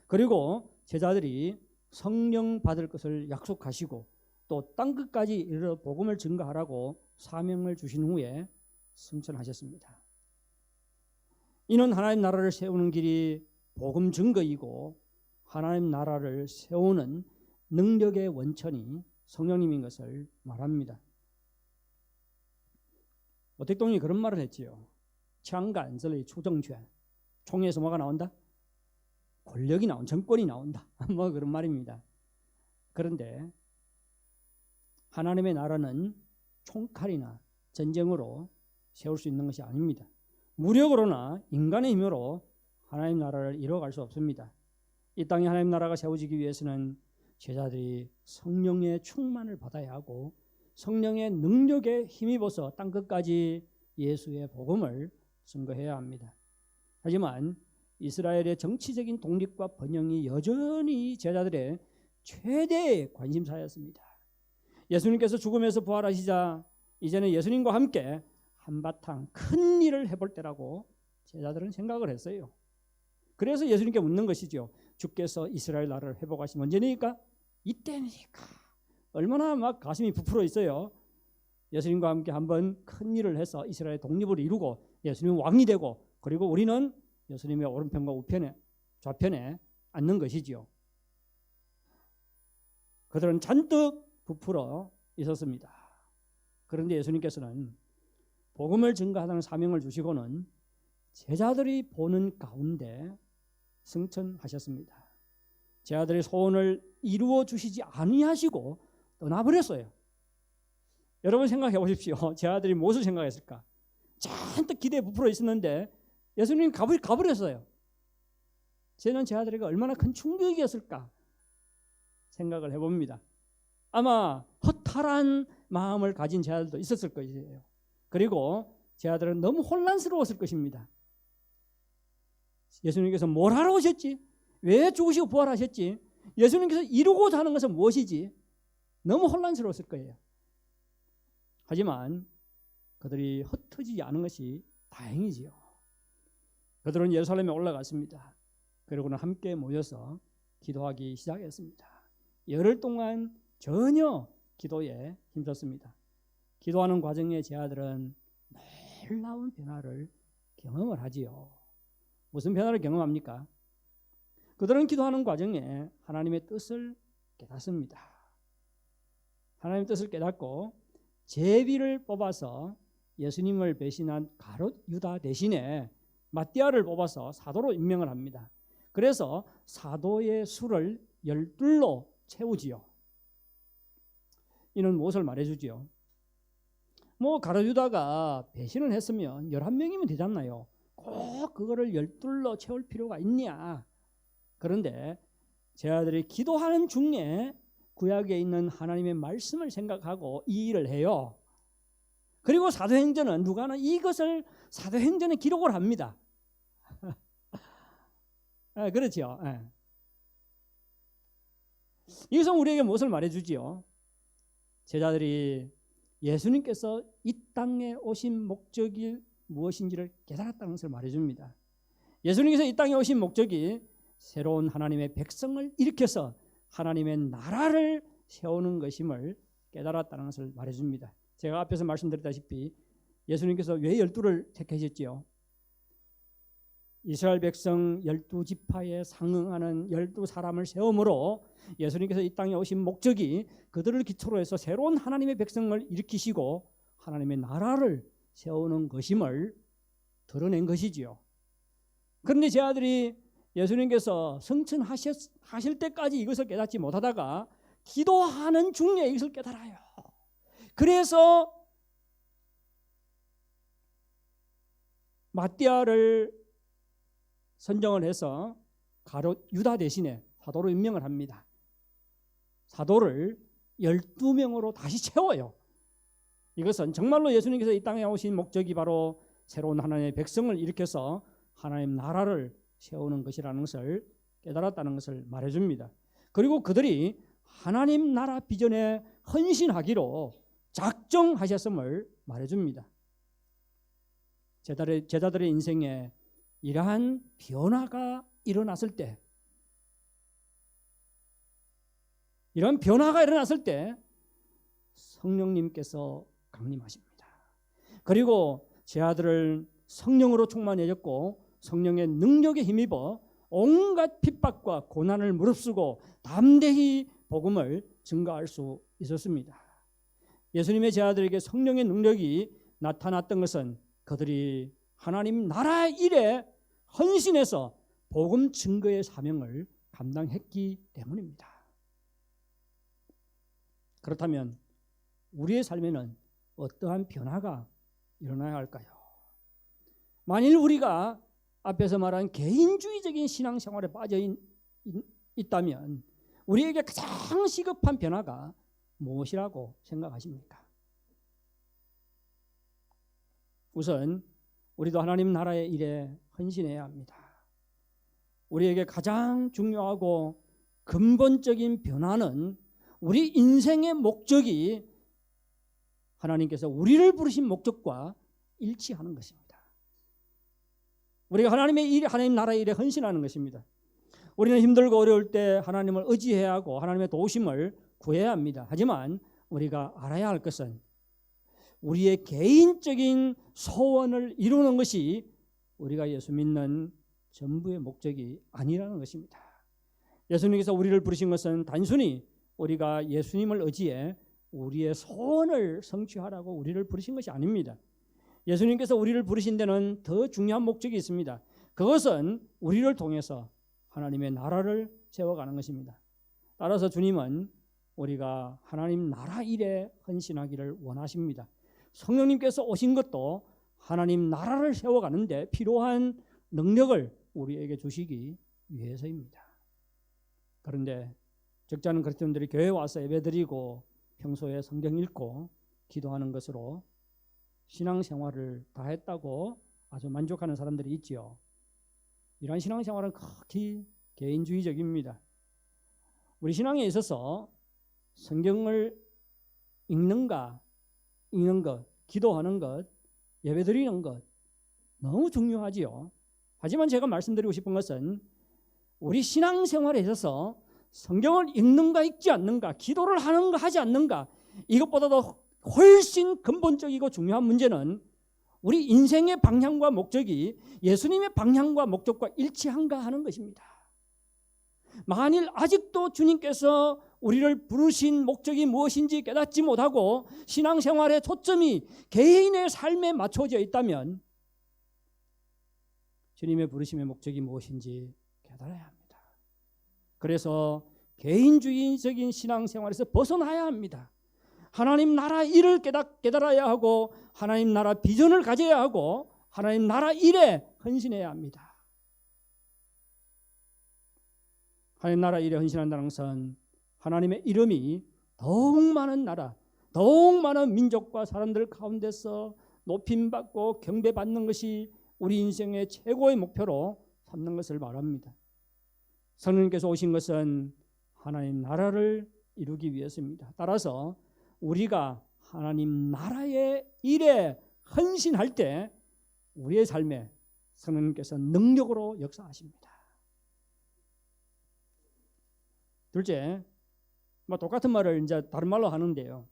C: 그리고 제자들이 성령 받을 것을 약속하시고 또 땅끝까지 이르러 복음을 증거하라고 사명을 주신 후에 승천하셨습니다. 이는 하나님 나라를 세우는 길이 복음 증거이고 하나님 나라를 세우는 능력의 원천이 성령님인 것을 말합니다. 오택동이 그런 말을 했지요. 창간설의 초정权. 총에서 뭐가 나온다? 권력이 나온다. 정권이 나온다. 뭐 그런 말입니다. 그런데 하나님의 나라는 총칼이나 전쟁으로 세울 수 있는 것이 아닙니다. 무력으로나 인간의 힘으로 하나님 나라를 이뤄갈 수 없습니다. 이 땅에 하나님 나라가 세워지기 위해서는 제자들이 성령의 충만을 받아야 하고 성령의 능력에 힘입어서 땅끝까지 예수의 복음을 증거해야 합니다. 하지만 이스라엘의 정치적인 독립과 번영이 여전히 제자들의 최대의 관심사였습니다. 예수님께서 죽음에서 부활하시자 이제는 예수님과 함께 한바탕 큰 일을 해볼 때라고 제자들은 생각을 했어요. 그래서 예수님께 묻는 것이죠. 주께서 이스라엘 나라를 회복하시면 언제니까? 이때니까. 얼마나 막 가슴이 부풀어 있어요. 예수님과 함께 한번 큰 일을 해서 이스라엘 독립을 이루고 예수님 왕이 되고 그리고 우리는 예수님의 오른편과 우편에 좌편에 앉는 것이지요. 그들은 잔뜩 부풀어 있었습니다. 그런데 예수님께서는 복음을 증거하는 사명을 주시고는 제자들이 보는 가운데 승천하셨습니다. 제자들의 소원을 이루어 주시지 아니하시고 떠나버렸어요. 여러분 생각해 보십시오. 제자들이 무엇을 생각했을까? 잔뜩 기대에 부풀어 있었는데 예수님이 가버렸어요. 저는 제자들에게 얼마나 큰 충격이었을까 생각을 해봅니다. 아마 허탈한 마음을 가진 제자들도 있었을 것이에요. 그리고 제자들은 너무 혼란스러웠을 것입니다. 예수님께서 뭘 하러 오셨지? 왜 죽으시고 부활하셨지? 예수님께서 이루고자 하는 것은 무엇이지? 너무 혼란스러웠을 거예요. 하지만 그들이 흩어지지 않은 것이 다행이지요. 그들은 예루살렘에 올라갔습니다. 그리고는 함께 모여서 기도하기 시작했습니다. 열흘 동안 전혀 기도에 힘썼습니다. 기도하는 과정에 제 아들은 놀라운 변화를 경험을 하지요. 무슨 변화를 경험합니까? 그들은 기도하는 과정에 하나님의 뜻을 깨닫습니다. 하나님의 뜻을 깨닫고 제비를 뽑아서 예수님을 배신한 가롯 유다 대신에 마띠아를 뽑아서 사도로 임명을 합니다. 그래서 사도의 수를 12로 채우지요. 이는 무엇을 말해주지요? 가롯 유다가 배신을 했으면 11명이면 되잖아요. 꼭 그거를 12로 채울 필요가 있냐? 그런데 제 아들이 기도하는 중에 구약에 있는 하나님의 말씀을 생각하고 이 일을 해요. 그리고 사도행전은 누가는 이것을 사도행전에 기록을 합니다. 그렇죠. 이것은 우리에게 무엇을 말해주지요? 제자들이 예수님께서 이 땅에 오신 목적이 무엇인지를 깨달았다는 것을 말해줍니다. 예수님께서 이 땅에 오신 목적이 새로운 하나님의 백성을 일으켜서 하나님의 나라를 세우는 것임을 깨달았다는 것을 말해줍니다. 제가 앞에서 말씀드렸다시피 예수님께서 왜 12를 택하셨지요? 이스라엘 백성 12지파에 상응하는 12사람을 세움으로 예수님께서 이 땅에 오신 목적이 그들을 기초로 해서 새로운 하나님의 백성을 일으키시고 하나님의 나라를 세우는 것임을 드러낸 것이지요. 그런데 제 아들이 예수님께서 승천하실 때까지 이것을 깨닫지 못하다가 기도하는 중에 이것을 깨달아요. 그래서 마띠아를 선정을 해서 가룟 유다 대신에 사도로 임명을 합니다. 사도를 12명으로 다시 채워요. 이것은 정말로 예수님께서 이 땅에 오신 목적이 바로 새로운 하나님의 백성을 일으켜서 하나님 나라를 세우는 것이라는 것을 깨달았다는 것을 말해줍니다. 그리고 그들이 하나님 나라 비전에 헌신하기로 작정하셨음을 말해줍니다. 제자들의 인생에 이러한 변화가 일어났을 때, 이런 변화가 일어났을 때 성령님께서 강림하십니다. 그리고 제 아들을 성령으로 충만해졌고 성령의 능력에 힘입어 온갖 핍박과 고난을 무릅쓰고 담대히 복음을 증거할 수 있었습니다. 예수님의 제 아들에게 성령의 능력이 나타났던 것은 그들이 하나님 나라 일에 헌신해서 복음 증거의 사명을 감당했기 때문입니다. 그렇다면 우리의 삶에는 어떠한 변화가 일어나야 할까요? 만일 우리가 앞에서 말한 개인주의적인 신앙생활에 빠져 있다면 우리에게 가장 시급한 변화가 무엇이라고 생각하십니까? 우선 우리도 하나님 나라의 일에 헌신해야 합니다. 우리에게 가장 중요하고 근본적인 변화는 우리 인생의 목적이 하나님께서 우리를 부르신 목적과 일치하는 것입니다. 우리가 하나님 나라의 일에 헌신하는 것입니다. 우리는 힘들고 어려울 때 하나님을 의지해야 하고 하나님의 도우심을 구해야 합니다. 하지만 우리가 알아야 할 것은 우리의 개인적인 소원을 이루는 것이 우리가 예수 믿는 전부의 목적이 아니라는 것입니다. 예수님께서 우리를 부르신 것은 단순히 우리가 예수님을 의지해 우리의 소원을 성취하라고 우리를 부르신 것이 아닙니다. 예수님께서 우리를 부르신 데는 더 중요한 목적이 있습니다. 그것은 우리를 통해서 하나님의 나라를 세워가는 것입니다. 따라서 주님은 우리가 하나님 나라 일에 헌신하기를 원하십니다. 성령님께서 오신 것도 하나님 나라를 세워가는데 필요한 능력을 우리에게 주시기 위해서입니다. 그런데 적지 않은 그리스도인들이 교회에 와서 예배드리고 평소에 성경 읽고 기도하는 것으로 신앙생활을 다 했다고 아주 만족하는 사람들이 있지요. 이러한 신앙생활은 극히 개인주의적입니다. 우리 신앙에 있어서 성경을 읽는 것, 기도하는 것, 예배드리는 것 너무 중요하지요. 하지만 제가 말씀드리고 싶은 것은 우리 신앙생활에 있어서 성경을 읽는가 읽지 않는가, 기도를 하는가 하지 않는가, 이것보다도 훨씬 근본적이고 중요한 문제는 우리 인생의 방향과 목적이 예수님의 방향과 목적과 일치한가 하는 것입니다. 만일 아직도 주님께서 우리를 부르신 목적이 무엇인지 깨닫지 못하고 신앙생활의 초점이 개인의 삶에 맞춰져 있다면 주님의 부르심의 목적이 무엇인지 깨달아야 합니다. 그래서 개인주의적인 신앙생활에서 벗어나야 합니다. 하나님 나라 일을 깨달아야 하고 하나님 나라 비전을 가져야 하고 하나님 나라 일에 헌신해야 합니다. 하나님 나라 일에 헌신한다는 것은 하나님의 이름이 더욱 많은 나라, 더욱 많은 민족과 사람들 가운데서 높임받고 경배받는 것이 우리 인생의 최고의 목표로 삼는 것을 말합니다. 성령님께서 오신 것은 하나님 나라를 이루기 위해서입니다. 따라서 우리가 하나님 나라의 일에 헌신할 때 우리의 삶에 성령님께서 능력으로 역사하십니다. 둘째, 똑같은 말을 이제 다른 말로 하는데요.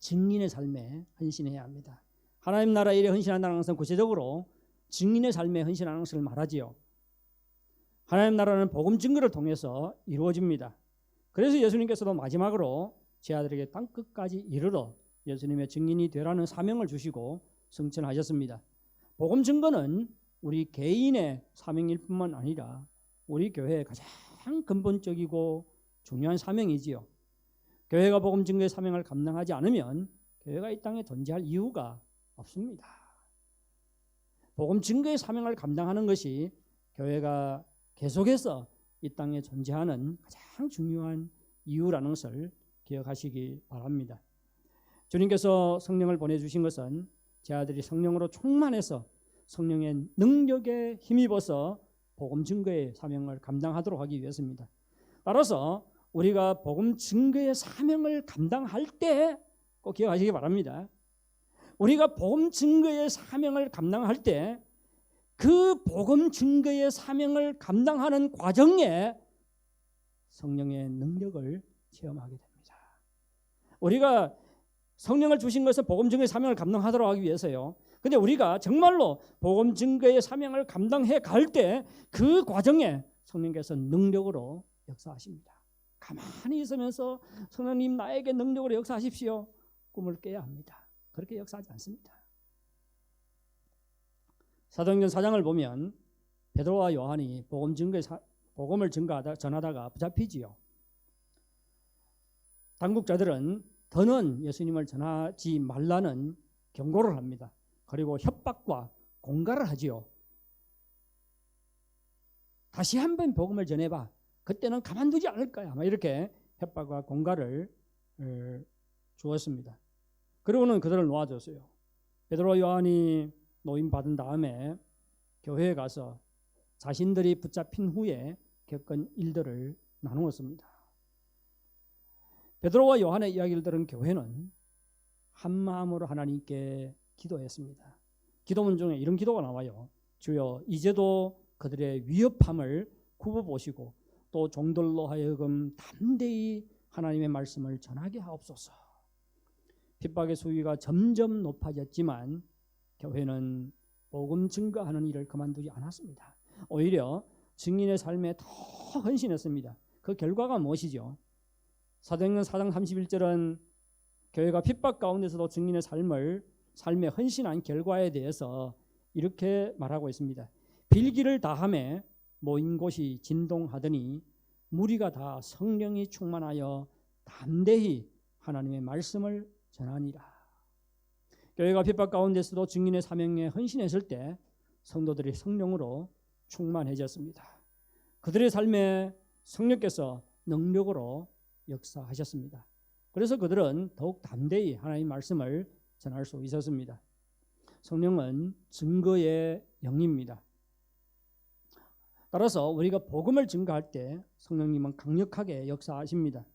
C: 증인의 삶에 헌신해야 합니다. 하나님 나라 일에 헌신한다는 것은 구체적으로 증인의 삶에 헌신하는 것을 말하지요. 하나님 나라는 복음 증거를 통해서 이루어집니다. 그래서 예수님께서도 마지막으로 제 아들에게 땅끝까지 이르러 예수님의 증인이 되라는 사명을 주시고 성천하셨습니다. 복음 증거는 우리 개인의 사명일 뿐만 아니라 우리 교회의 가장 근본적이고 중요한 사명이지요. 교회가 복음 증거의 사명을 감당하지 않으면 교회가 이 땅에 존재할 이유가 없습니다. 복음 증거의 사명을 감당하는 것이 교회가 계속해서 이 땅에 존재하는 가장 중요한 이유라는 것을 기억하시기 바랍니다. 주님께서 성령을 보내주신 것은 제 아들이 성령으로 충만해서 성령의 능력에 힘입어서 복음 증거의 사명을 감당하도록 하기 위해서입니다. 따라서 우리가 복음 증거의 사명을 감당할 때 꼭 기억하시기 바랍니다. 우리가 복음 증거의 사명을 감당할 때 그 복음 증거의 사명을 감당하는 과정에 성령의 능력을 체험하게 됩니다. 우리가 성령을 주신 것은 복음 증거의 사명을 감당하도록 하기 위해서요. 근데 우리가 정말로 복음 증거의 사명을 감당해 갈 때 그 과정에 성령께서 능력으로 역사하십니다. 가만히 있으면서 성령님 나에게 능력으로 역사하십시오. 꿈을 깨야 합니다. 그렇게 역사하지 않습니다. 사도행전 4장을 보면 베드로와 요한이 복음을 전하다가 붙잡히지요. 당국자들은 더는 예수님을 전하지 말라는 경고를 합니다. 그리고 협박과 공갈을 하지요. 다시 한번 복음을 전해봐. 그때는 가만두지 않을 거야. 이렇게 협박과 공갈을 주었습니다. 그리고는 그들을 놓아줬어요. 베드로와 요한이 노임받은 다음에 교회에 가서 자신들이 붙잡힌 후에 겪은 일들을 나누었습니다. 베드로와 요한의 이야기를 들은 교회는 한 마음으로 하나님께 기도했습니다. 기도문 중에 이런 기도가 나와요. 주여 이제도 그들의 위협함을 굽어보시고 또 종들로 하여금 담대히 하나님의 말씀을 전하게 하옵소서. 핍박의 수위가 점점 높아졌지만 교회는 복음 증거하는 일을 그만두지 않았습니다. 오히려 증인의 삶에 더 헌신했습니다. 그 결과가 무엇이죠? 사도행전 4장 31절은 교회가 핍박 가운데서도 증인의 삶에 헌신한 결과에 대해서 이렇게 말하고 있습니다. 빌기를 다하매 모인 곳이 진동하더니 무리가 다 성령이 충만하여 담대히 하나님의 말씀을 전하니라. 교회가 핍박 가운데서도 증인의 사명에 헌신했을 때 성도들이 성령으로 충만해졌습니다. 그들의 삶에 성령께서 능력으로 역사하셨습니다. 그래서 그들은 더욱 담대히 하나님의 말씀을 전할 수 있었습니다. 성령은 증거의 영입니다. 따라서 우리가 복음을 증거할 때 성령님은 강력하게 역사하십니다.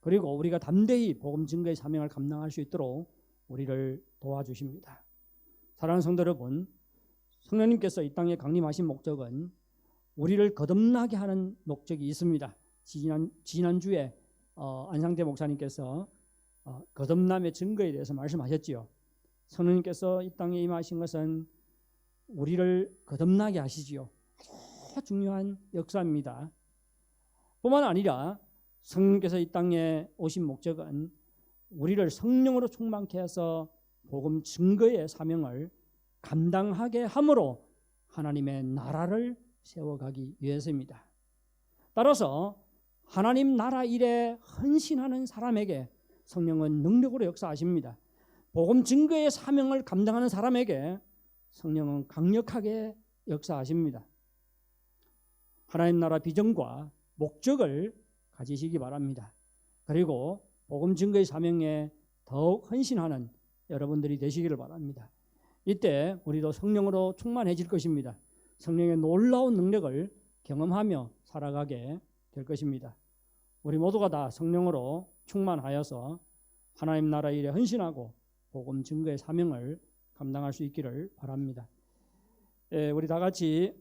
C: 그리고 우리가 담대히 복음 증거의 사명을 감당할 수 있도록 우리를 도와주십니다. 사랑하는 성도 여러분, 성령님께서 이 땅에 강림하신 목적은 우리를 거듭나게 하는 목적이 있습니다. 지난주에 안상태 목사님께서 거듭남의 증거에 대해서 말씀하셨지요. 성령님께서 이 땅에 임하신 것은 우리를 거듭나게 하시지요. 아주 중요한 역사입니다. 뿐만 아니라 성령께서 이 땅에 오신 목적은 우리를 성령으로 충만케 해서 복음 증거의 사명을 감당하게 함으로 하나님의 나라를 세워가기 위해서입니다. 따라서 하나님 나라 일에 헌신하는 사람에게 성령은 능력으로 역사하십니다. 복음 증거의 사명을 감당하는 사람에게 성령은 강력하게 역사하십니다. 하나님 나라 비전과 목적을 가지시기 바랍니다. 그리고 복음 증거의 사명에 더욱 헌신하는 여러분들이 되시기를 바랍니다. 이때 우리도 성령으로 충만해질 것입니다. 성령의 놀라운 능력을 경험하며 살아가게 될 것입니다. 우리 모두가 다 성령으로 충만하여서 하나님 나라 일에 헌신하고 복음 증거의 사명을 감당할 수 있기를 바랍니다. 우리 다 같이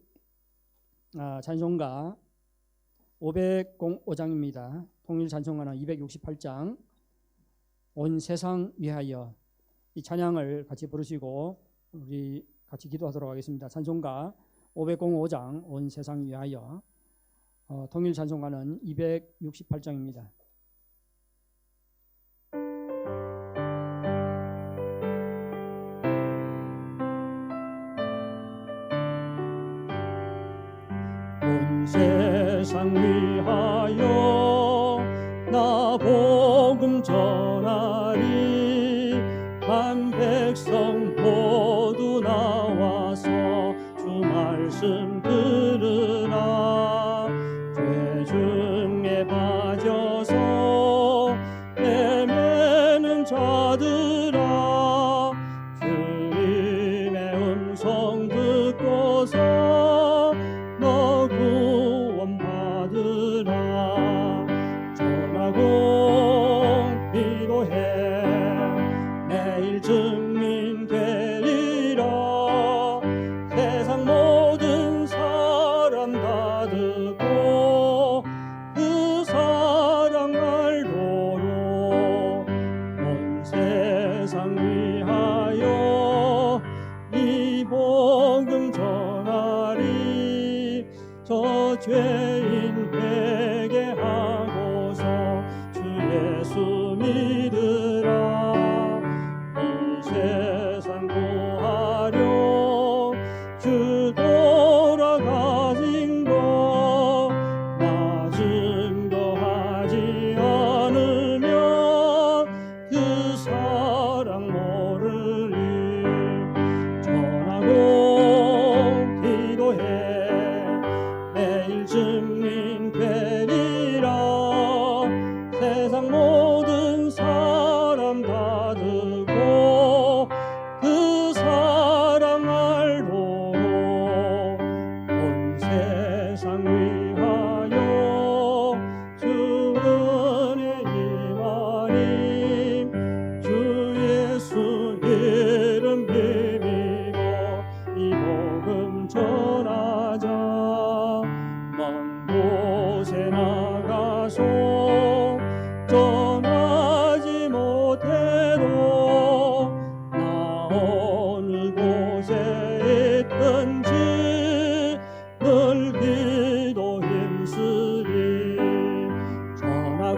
C: 찬송가 505장입니다. 통일 찬송가는 268장 온 세상 위하여, 이 찬양을 같이 부르시고 우리 같이 기도하도록 하겠습니다. 찬송가 505장 온 세상 위하여, 통일 찬송가는 268장입니다. 온 세상 위하여 나 복음 전하리. 만 백성 모두 나와서 주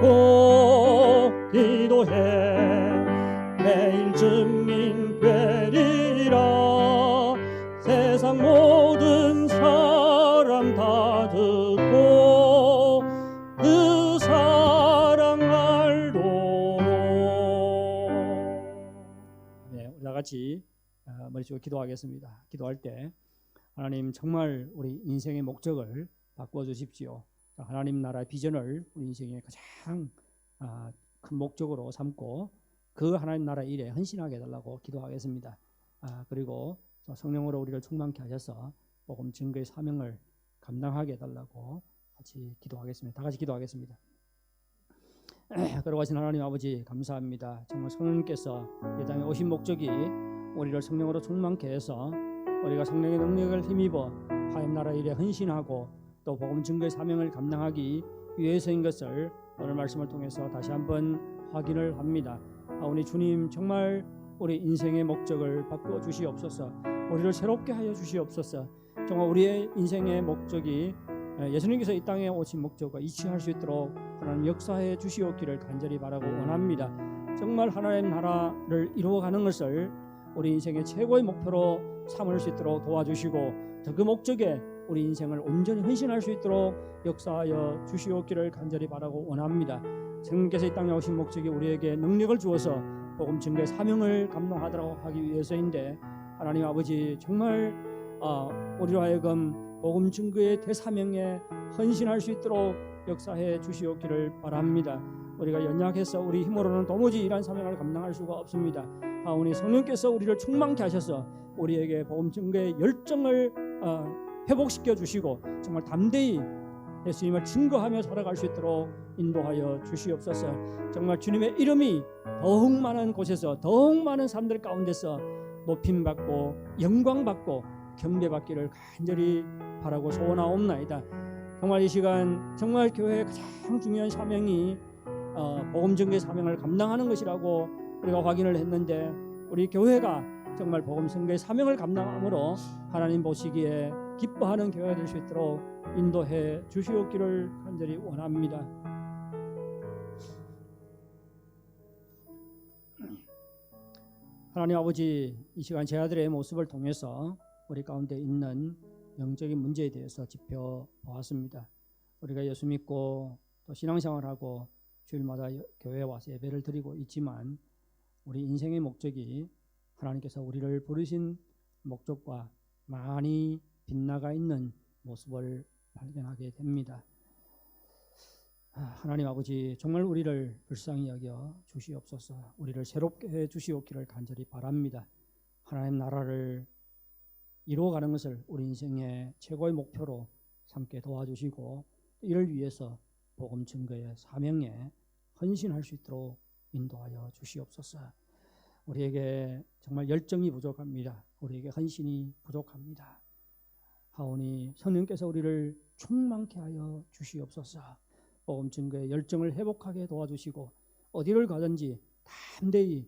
C: 두고 기도해 매일 증인 되리라. 세상 모든 사람 다 듣고 그 사랑 알도록. 네, 우리 다 같이 머리 숙여 기도하겠습니다. 기도할 때 하나님 정말 우리 인생의 목적을 바꿔 주십시오. 하나님 나라의 비전을 우리 인생의 가장 큰 목적으로 삼고 그 하나님 나라 일에 헌신하게 해달라고 기도하겠습니다. 그리고 성령으로 우리를 충만케 하셔서 복음 증거의 사명을 감당하게 해달라고 같이 기도하겠습니다. 다 같이 기도하겠습니다. 걸어가신 하나님 아버지 감사합니다. 정말 성령님께서 이 땅에 오신 목적이 우리를 성령으로 충만케 해서 우리가 성령의 능력을 힘입어 하나님 나라 일에 헌신하고 또 복음 증거의 사명을 감당하기 위해서인 것을 오늘 말씀을 통해서 다시 한번 확인을 합니다. 우리 주님 정말 우리 인생의 목적을 바꿔 주시옵소서. 우리를 새롭게 하여 주시옵소서. 정말 우리의 인생의 목적이 예수님께서 이 땅에 오신 목적과 일치할 수 있도록 하나님 역사해 주시옵기를 간절히 바라고 원합니다. 정말 하나님 나라를 이루어가는 것을 우리 인생의 최고의 목표로 삼을 수 있도록 도와주시고 더 그 목적에 우리 인생을 온전히 헌신할 수 있도록 역사하여 주시옵기를 간절히 바라고 원합니다. 성령께서 이 땅에 오신 목적이 우리에게 능력을 주어서 복음 증거의 사명을 감당하도록 하기 위해서인데 하나님 아버지 정말 우리로 하여금 복음 증거의 대사명에 헌신할 수 있도록 역사해 주시옵기를 바랍니다. 우리가 연약해서 우리 힘으로는 도무지 이러한 사명을 감당할 수가 없습니다. 우리 성령께서 우리를 충만케 하셔서 우리에게 복음 증거의 열정을 회복시켜 주시고 정말 담대히 예수님을 증거하며 살아갈 수 있도록 인도하여 주시옵소서. 정말 주님의 이름이 더욱 많은 곳에서 더욱 많은 사람들 가운데서 높임받고 영광받고 경배받기를 간절히 바라고 소원하옵나이다. 정말 이 시간 정말 교회의 가장 중요한 사명이 복음 증거의 사명을 감당하는 것이라고 우리가 확인을 했는데 우리 교회가 정말 복음 증거의 사명을 감당함으로 하나님 보시기에 기뻐하는 교회가 될 수 있도록 인도해 주시옵기를 간절히 원합니다. 하나님 아버지 이 시간 제 아들의 모습을 통해서 우리 가운데 있는 영적인 문제에 대해서 짚어보았습니다. 우리가 예수 믿고 또 신앙생활하고 주일마다 교회에 와서 예배를 드리고 있지만 우리 인생의 목적이 하나님께서 우리를 부르신 목적과 많이 빗나가 있는 모습을 발견하게 됩니다. 하나님 아버지 정말 우리를 불쌍히 여겨 주시옵소서. 우리를 새롭게 해 주시옵기를 간절히 바랍니다. 하나님 나라를 이루어가는 것을 우리 인생의 최고의 목표로 삼게 도와주시고 이를 위해서 복음 증거의 사명에 헌신할 수 있도록 인도하여 주시옵소서. 우리에게 정말 열정이 부족합니다. 우리에게 헌신이 부족합니다. 하오니 성령께서 우리를 충만케 하여 주시옵소서. 복음 증거의 열정을 회복하게 도와주시고 어디를 가든지 담대히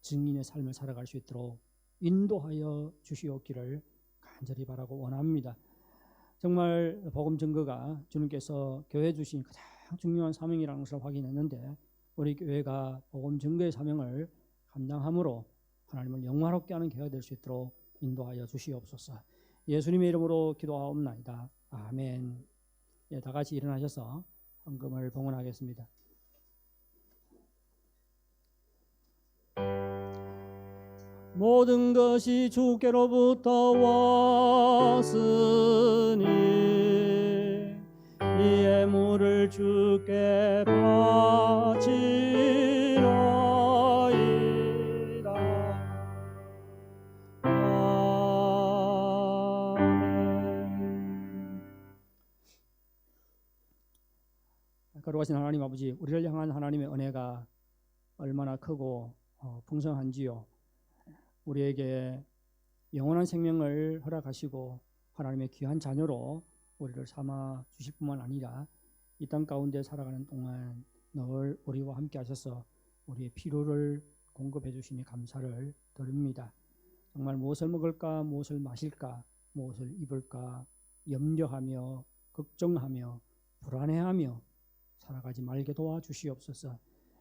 C: 증인의 삶을 살아갈 수 있도록 인도하여 주시옵기를 간절히 바라고 원합니다. 정말 복음 증거가 주님께서 교회 주신 가장 중요한 사명이라는 것을 확인했는데 우리 교회가 복음 증거의 사명을 감당함으로 하나님을 영화롭게 하는 교회가 될 수 있도록 인도하여 주시옵소서. 예수님의 이름으로 기도하옵나이다. 아멘. 예, 다 같이 일어나셔서 헌금을 봉헌하겠습니다. 모든 것이 주께로부터 왔으니 이 예물을 주께 바치나이다. 아멘. 거룩하신 하나님 아버지, 우리를 향한 하나님의 은혜가 얼마나 크고 풍성한지요. 우리에게 영원한 생명을 허락하시고 하나님의 귀한 자녀로 우리를 삼아 주실 뿐만 아니라 이 땅 가운데 살아가는 동안 늘 우리와 함께 하셔서 우리의 필요를 공급해 주시니 감사를 드립니다. 정말 무엇을 먹을까, 무엇을 마실까, 무엇을 입을까 염려하며 걱정하며 불안해하며 살아가지 말게 도와주시옵소서.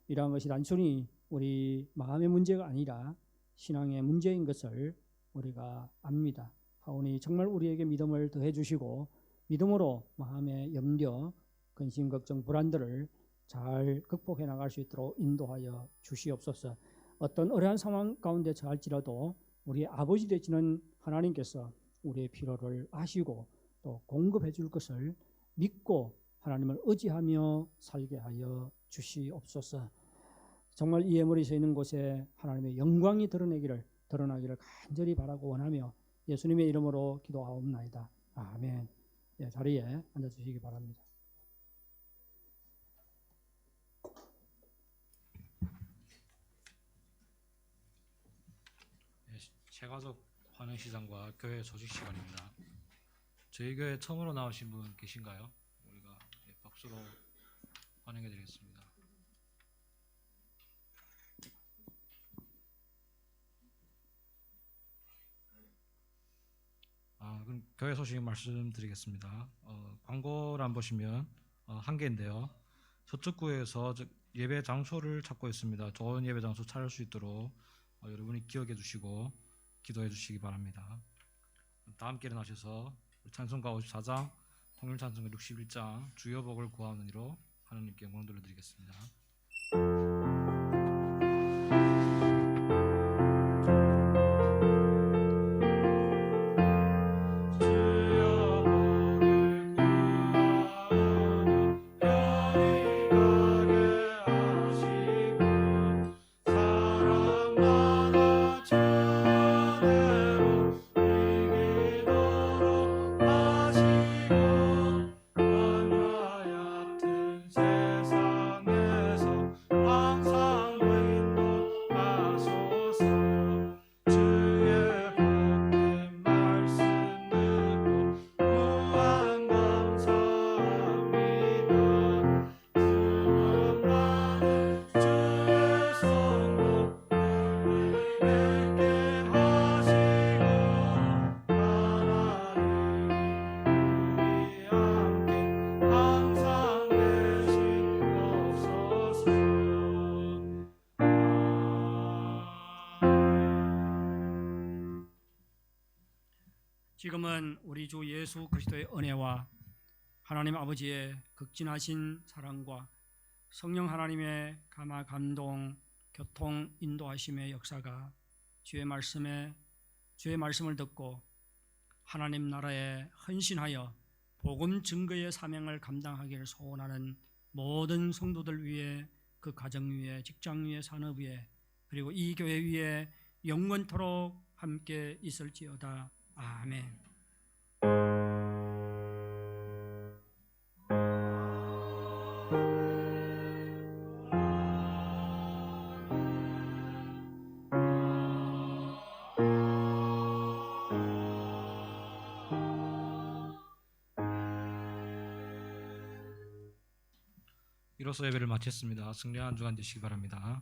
C: 이러한 것이 단순히 우리 마음의 문제가 아니라 신앙의 문제인 것을 우리가 압니다. 하오니 정말 우리에게 믿음을 더해 주시고 믿음으로 마음의 염려, 근심, 걱정, 불안들을 잘 극복해 나갈 수 있도록 인도하여 주시옵소서. 어떤 어려운 상황 가운데 처할지라도 우리의 아버지 되시는 하나님께서 우리의 필요를 아시고 또 공급해 줄 것을 믿고 하나님을 의지하며 살게 하여 주시옵소서. 정말 이 예물이 서 있는 곳에 하나님의 영광이 드러나기를 간절히 바라고 원하며 예수님의 이름으로 기도하옵나이다. 아멘. 예, 자리에 앉아주시기 바랍니다.
A: 세가족 환영시장과 교회 소식 시간입니다. 저희 교회 처음으로 나오신 분 계신가요? 우리가 박수로 환영해 드리겠습니다. 그럼 교회 소식 말씀드리겠습니다. 광고를 안 보시면 한 개인데요. 서쪽 구에서 예배 장소를 찾고 있습니다. 좋은 예배 장소 찾을 수 있도록 여러분이 기억해 주시고 기도해 주시기 바랍니다. 다 함께 일어나셔서 찬송가 54장, 통일 찬송가 61장 주여 복을 구하는 이로 하나님께 영광 돌려드리겠습니다.
C: 지금은 우리 주 예수 그리스도의 은혜와 하나님 아버지의 극진하신 사랑과 성령 하나님의 감화 감동 교통 인도하심의 역사가 주의 말씀을 듣고 하나님 나라에 헌신하여 복음 증거의 사명을 감당하기를 소원하는 모든 성도들 위에, 그 가정 위에, 직장 위에, 산업 위에, 그리고 이 교회 위에 영원토록 함께 있을지어다. 아멘.
A: 이로써 예배를 마쳤습니다. 승리한 주간 되시기 바랍니다.